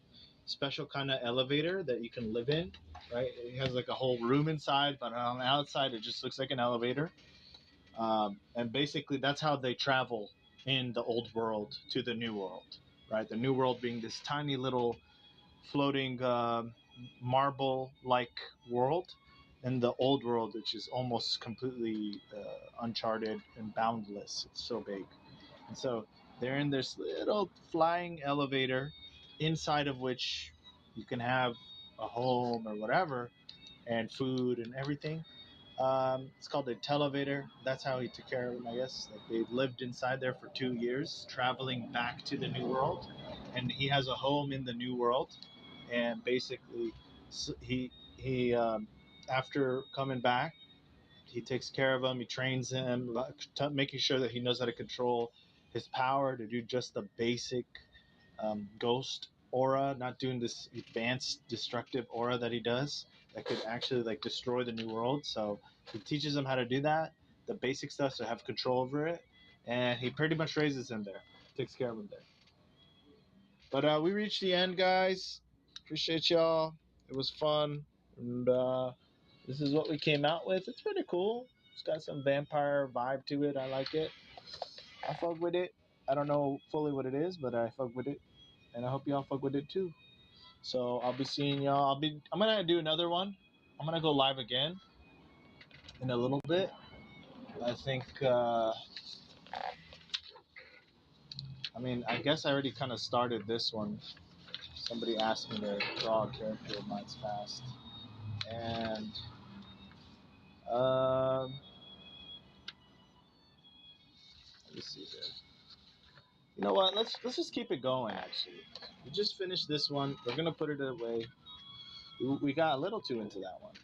special kind of elevator that you can live in, right? It has like a whole room inside, but on the outside it just looks like an elevator. And basically, that's how they travel in the old world to the new world, right? The new world being this tiny little floating marble-like world, and the old world, which is almost completely uncharted and boundless. It's so big, and so they're in this little flying elevator, inside of which you can have a home or whatever, and food and everything. It's called a televator. That's how he took care of them, I guess. Like they lived inside there for 2 years, traveling back to the new world, and he has a home in the new world. And basically, he after coming back, he takes care of him. He trains him, making sure that he knows how to control his power to do just the basic ghost aura, not doing this advanced destructive aura that he does that could actually like destroy the new world. So he teaches him how to do that, the basic stuff, to have control over it, and he pretty much raises him there, takes care of him there. But we reached the end, guys. Appreciate y'all. It was fun, and this is what we came out with. It's pretty cool. It's got some vampire vibe to it. I like it. I fuck with it. I don't know fully what it is, but I fuck with it, and I hope y'all fuck with it too. So I'll be seeing y'all. I'm gonna do another one. I'm gonna go live again in a little bit. I think. I mean, I guess I already kind of started this one. Somebody asked me to draw a character of mine's past, and let me see here. You know what? Let's just keep it going. Actually, we just finished this one. We're gonna put it away. We got a little too into that one.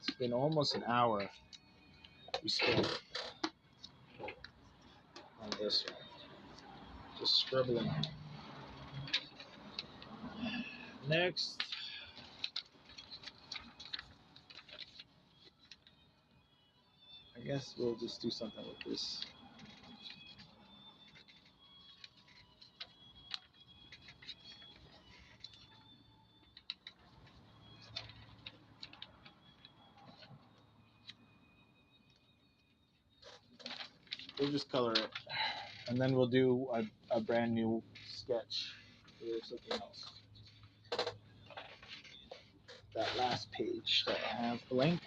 It's been almost an hour we spent on this one, just scribbling. Next, I guess we'll just do something with this. We'll just color it, and then we'll do a brand new sketch or something else. That last page that I have blank.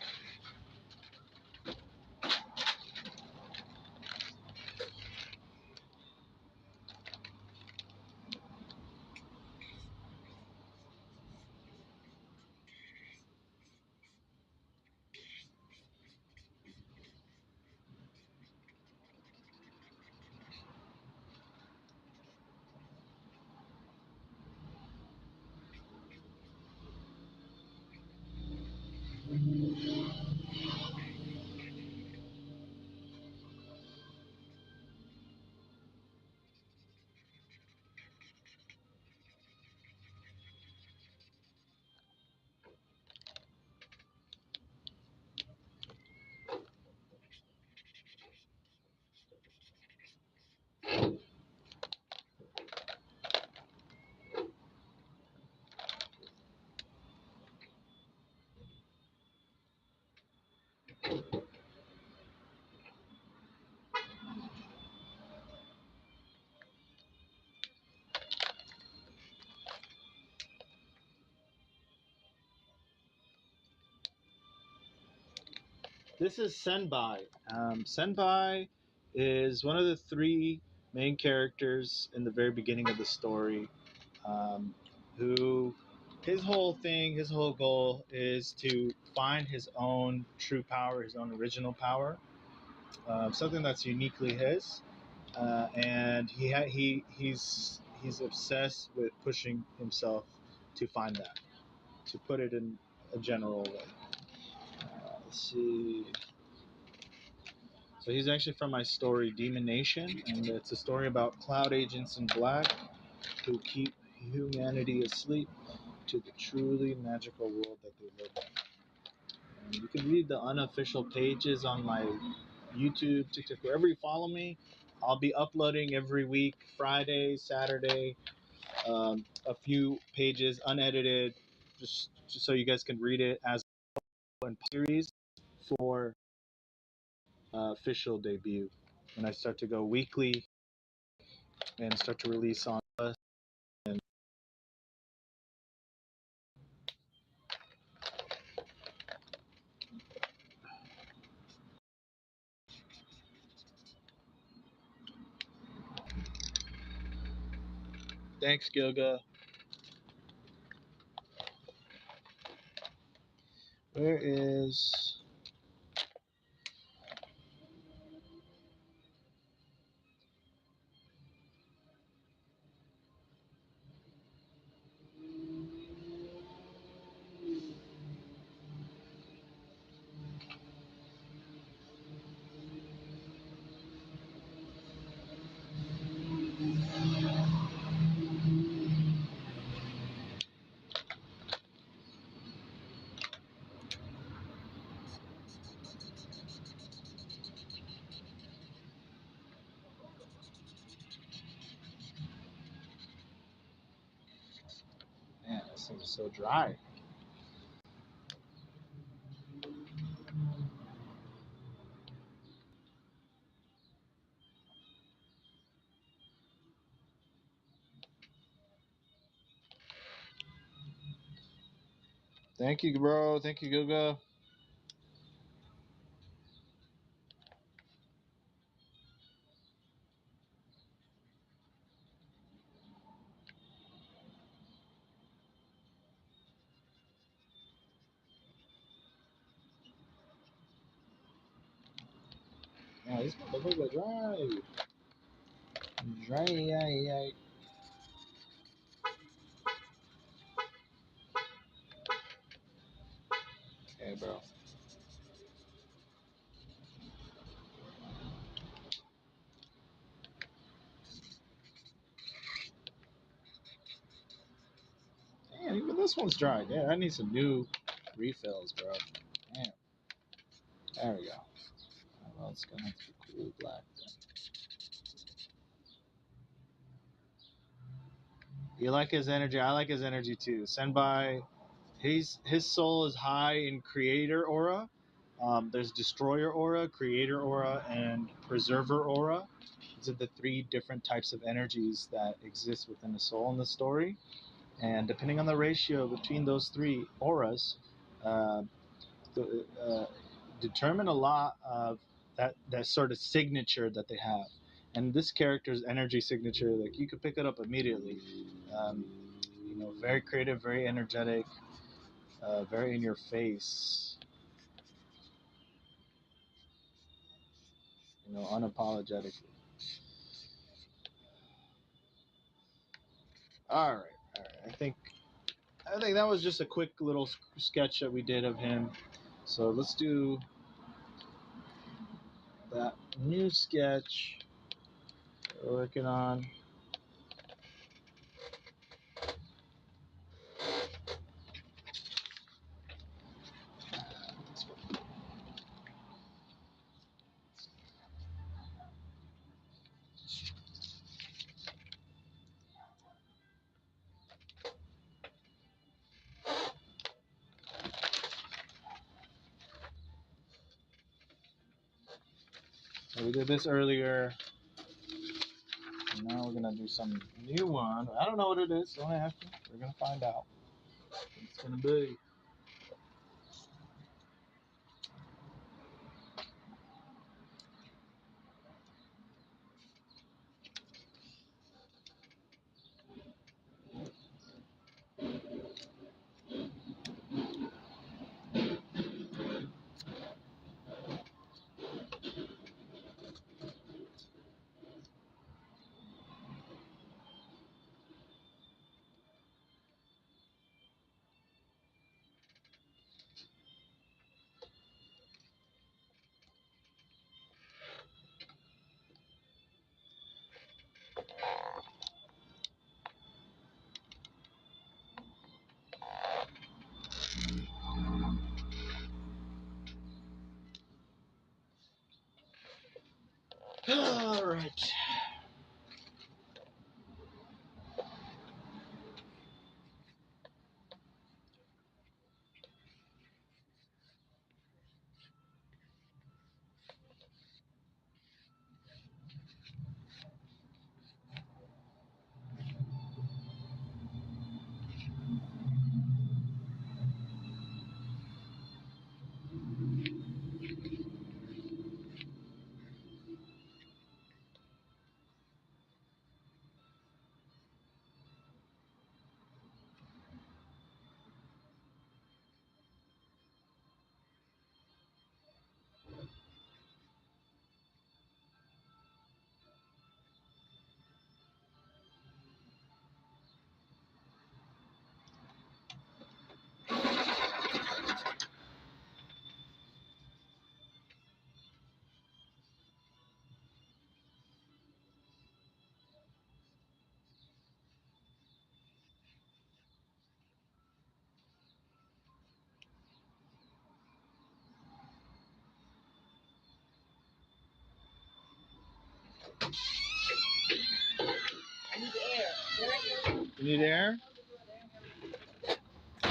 This is Senbai. Senbai is one of the three main characters in the very beginning of the story, um, who his whole thing, his whole goal is to find his own true power, his own original power, something that's uniquely his, and he's obsessed with pushing himself to find that. To put it in a general way, let's see. So he's actually from my story Demon Nation, and it's a story about cloud agents in black who keep humanity asleep to the truly magical world that they live in. And you can read the unofficial pages on my YouTube, TikTok, wherever you follow me. I'll be uploading every week, Friday, Saturday, a few pages unedited, just so you guys can read it as a series for official debut. When I start to go weekly and start to release on us. And thanks, Gilga. Where is? Man, this thing is so dry. Thank you, bro. Thank you, Gilga. Yeah, this motherfucker dry. Dry. Okay, bro. Damn, even this one's dry. Yeah, I need some new refills, bro. Damn. There we go. Well, it's gonna have to be cool black then. You like his energy? I like his energy too. Senbai, his soul is high in creator aura. There's destroyer aura, creator aura, and preserver aura. These are the three different types of energies that exist within the soul in the story. And depending on the ratio between those three auras, uh, uh, determine a lot of that sort of signature that they have. And this character's energy signature, like you could pick it up immediately. Um, very creative, very energetic, very in your face. Unapologetically. All right, all right. I think that was just a quick little sketch that we did of him. So let's do that new sketch we're working on. So we did this earlier. And now we're gonna do some new one. I don't know what it is. Don't ask me. We're gonna find out what it's gonna be. All right. I need air. They're right here. You need air? Right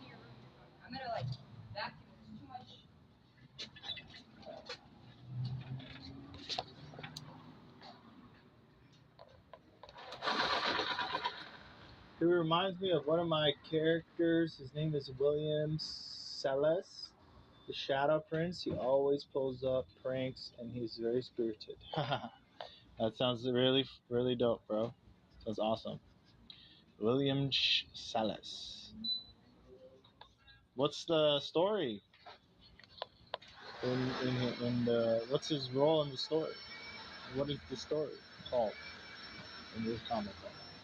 here. I'm gonna like vacuum. There's too much. He reminds me of one of my characters. His name is William Celes, the Shadow Prince. He always pulls up pranks, and he's very spirited. That sounds really, really dope, bro. Sounds awesome. William Salas. What's the story in the what's his role in the story? What is the story called in your comment on that?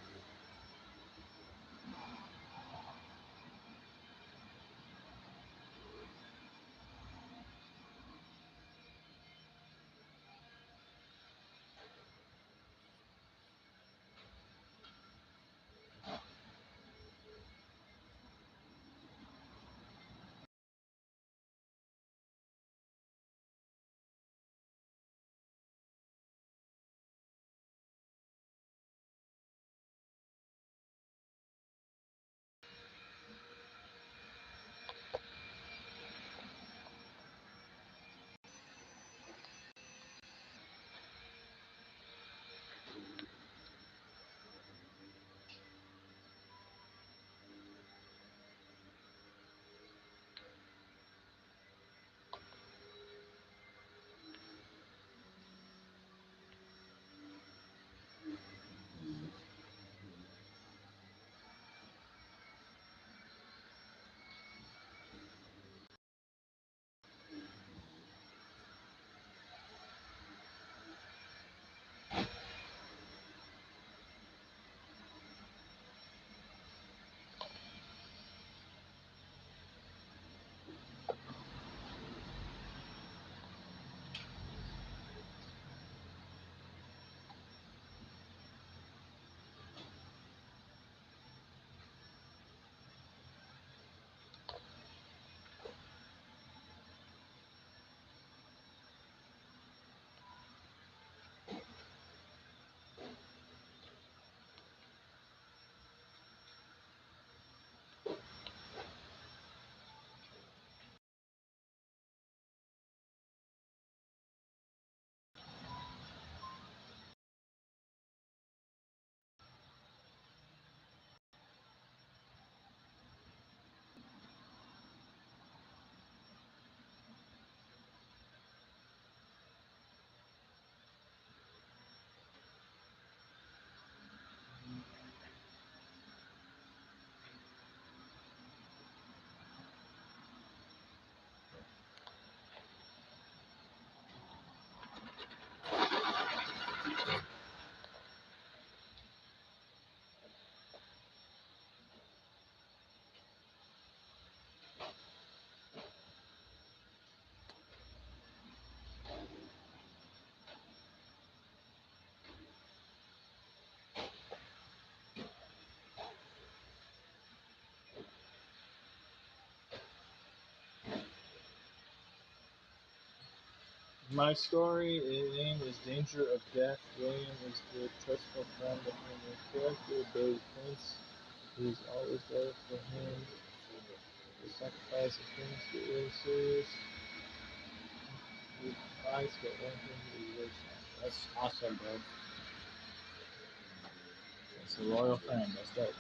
My story name is Danger of Death. William is the trustful friend of the character. Baby Prince, he's always there for him. The sacrifice of things get really serious. He fights, but one thing he works on. That's awesome, bro. That's a royal fan. That's dope.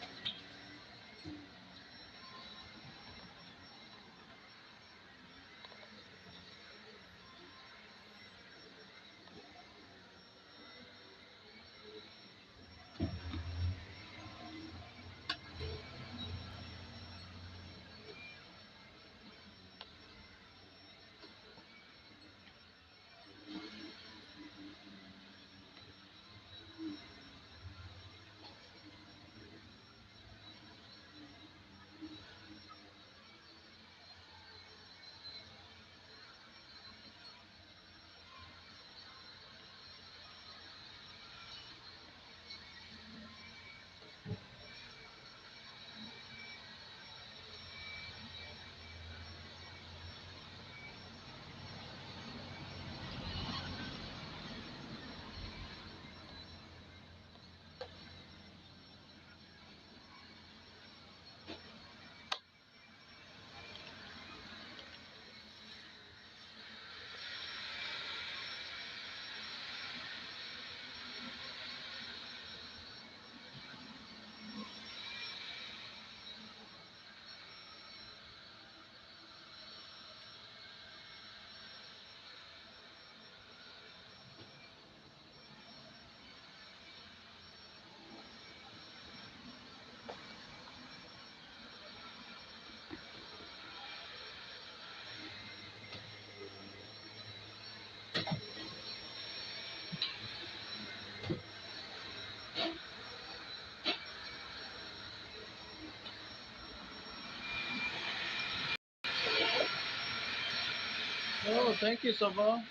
Oh, thank you, Sova.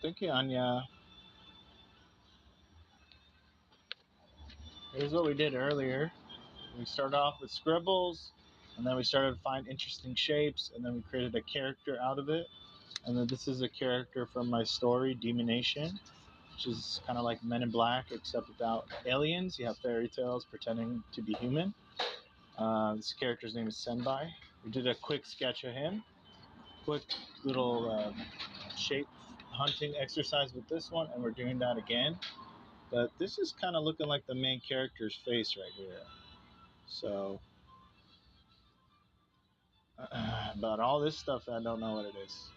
Thank you, Anya. Here's what we did earlier. We started off with scribbles, and then we started to find interesting shapes, and then we created a character out of it. And then this is a character from my story, Demonation, which is kind of like Men in Black, except without aliens. You have fairy tales pretending to be human. This character's name is Senbai. We did a quick sketch of him, quick little shape hunting exercise with this one, and we're doing that again. But this is kind of looking like the main character's face right here. So, about all this stuff, I don't know what it is.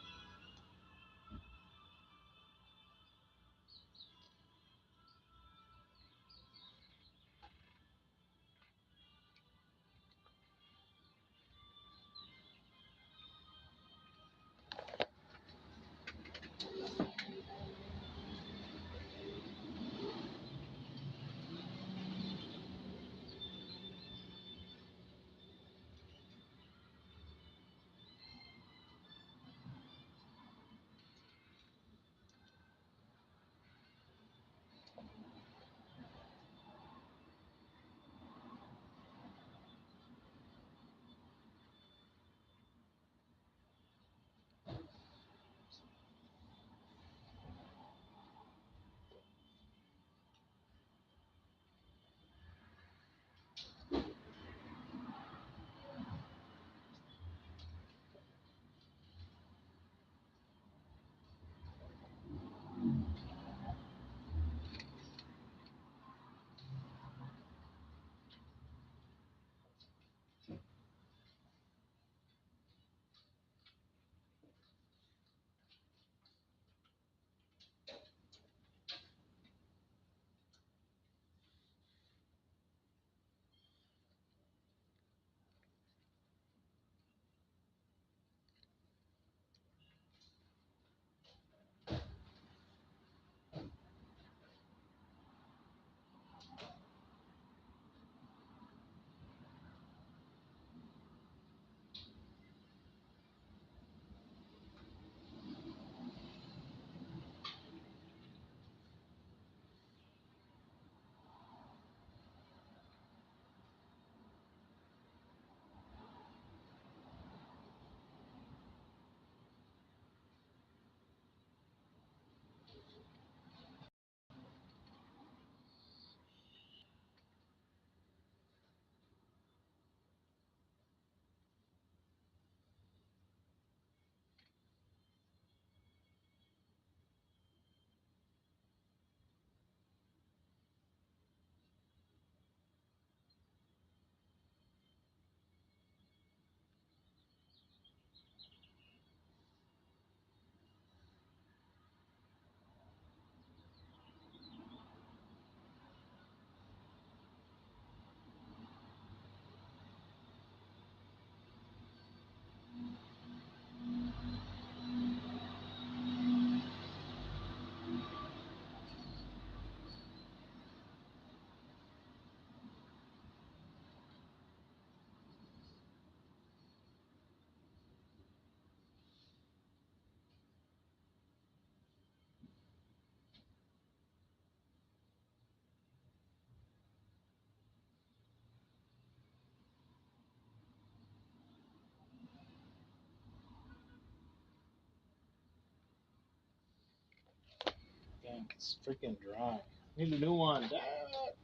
Dang, it's freaking dry. Need a new one. Dang it.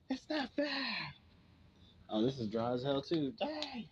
It's not bad. Oh, this is dry as hell too. Dang.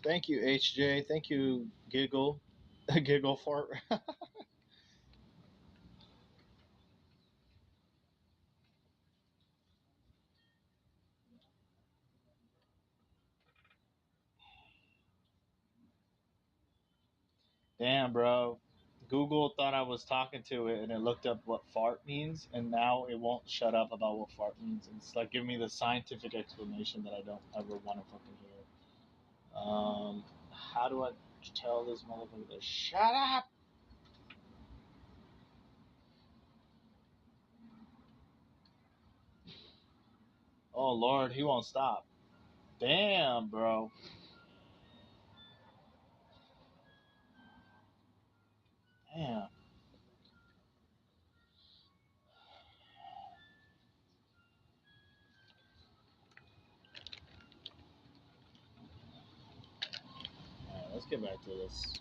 Thank you, HJ. Thank you, Giggle. Giggle fart. Damn, bro. Google thought I was talking to it and it looked up what fart means, and now it won't shut up about what fart means. And it's like giving me the scientific explanation that I don't ever want to fucking hear. How do I tell this motherfucker to shut up? Oh, Lord, he won't stop. Damn, bro. Damn. All right, let's get back to this.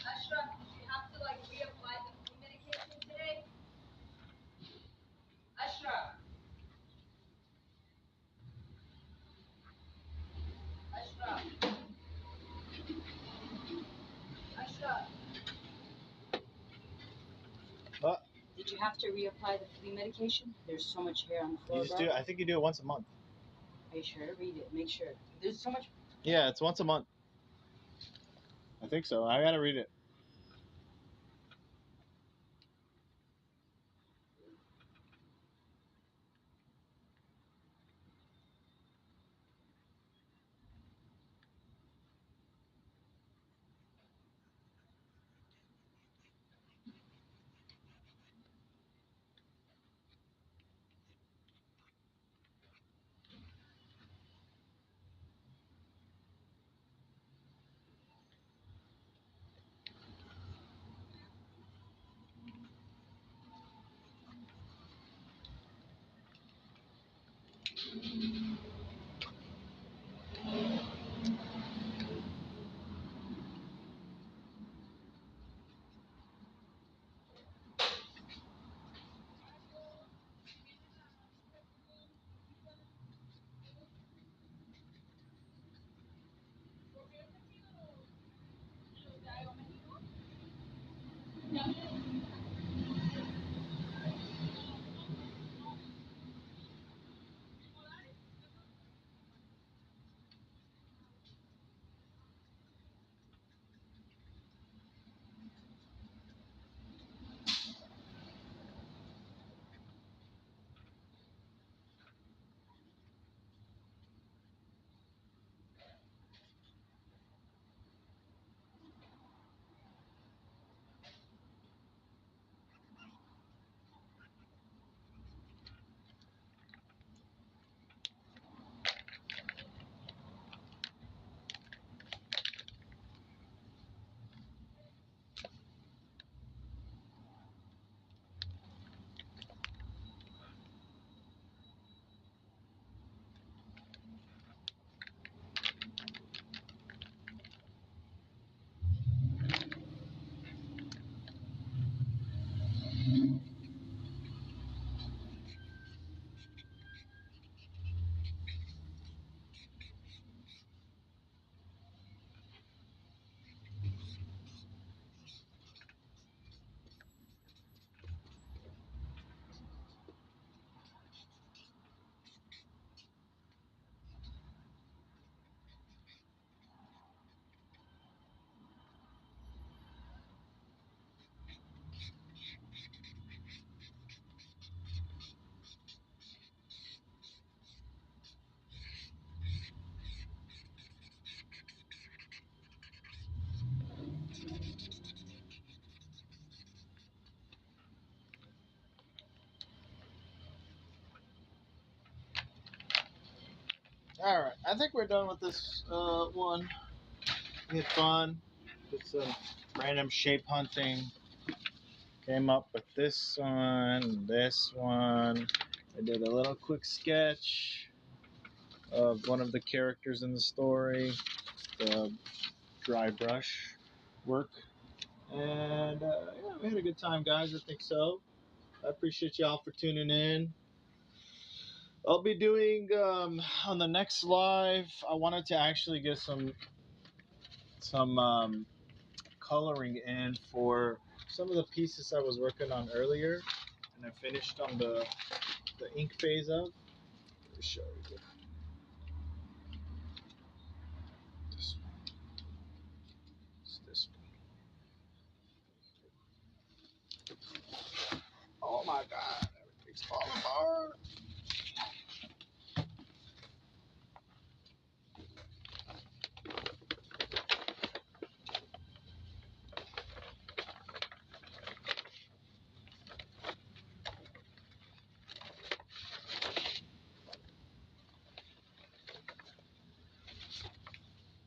Ashraf, did you have to like reapply the flu medication today? Ashraf. Ashraf. Ashraf. Oh, Did you have to reapply the flea medication? There's so much hair on the you floor, just bro. do. I think you do it once a month. Are you sure? Read it. Make sure. There's so much. Yeah, it's once a month. I think so. I gotta read it. All right, I think we're done with this one. We had fun. Did some random shape hunting. Came up with this one, this one. I did a little quick sketch of one of the characters in the story, the dry brush work. And yeah, we had a good time, guys. I think so. I appreciate y'all for tuning in. I'll be doing on the next live. I wanted to actually get some coloring in for some of the pieces I was working on earlier, and I finished on the ink phase of. Let me show you this one. It's this one. Oh my God! Everything's falling apart.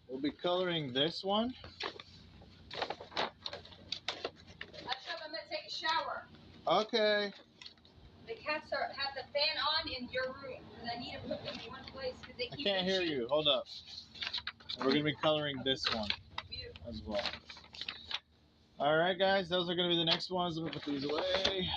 We'll be coloring this one. I'm gonna take a shower. Okay. The cats have the fan on in your room, and I need to put them in one place because they I keep can't hear itching. you. Hold up. We're gonna be coloring this one as well. All right, guys. Those are gonna be the next ones. Let me put these away.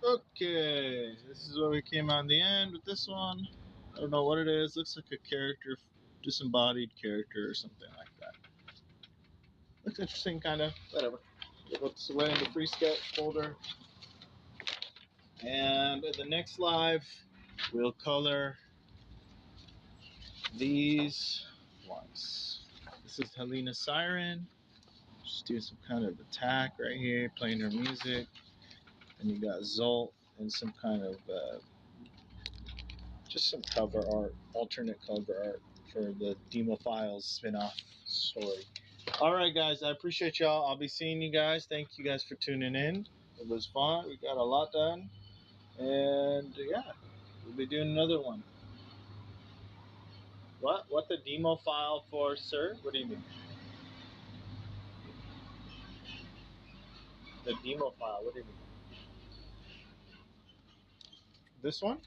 Okay, this is where we came on the end with this one. I don't know what it is. Looks like a character, disembodied character or something like that. Looks interesting, kind of. Whatever. Put this away in the free sketch folder. And at the next live, we'll color these ones. This is Helena Siren. She's doing some kind of attack right here, playing her music. And you got Zolt and some kind of just some cover art, alternate cover art for the Demo Files spin-off story. All right, guys, I appreciate y'all. I'll be seeing you guys. Thank you guys for tuning in. It was fun. We got a lot done, and yeah, we'll be doing another one. What? What the demo file for, sir? What do you mean? The demo file. What do you mean? This one?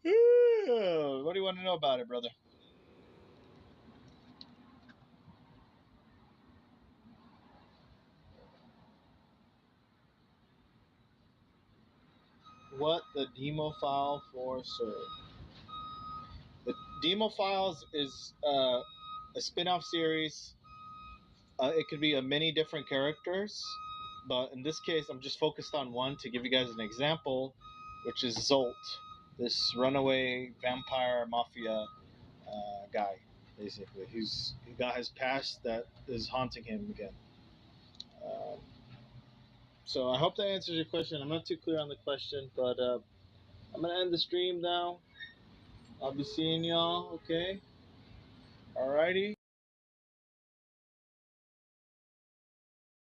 Yeah. What do you want to know about it, brother? What the demo file for, sir? The Demo Files is a spin-off series. It could be of many different characters, but in this case, I'm just focused on one to give you guys an example, which is Zolt, this runaway vampire mafia guy. Basically, he got his past that is haunting him again. Um, so I hope that answers your question. I'm not too clear on the question, but I'm gonna end the stream now. I'll be seeing y'all. Okay. Alrighty.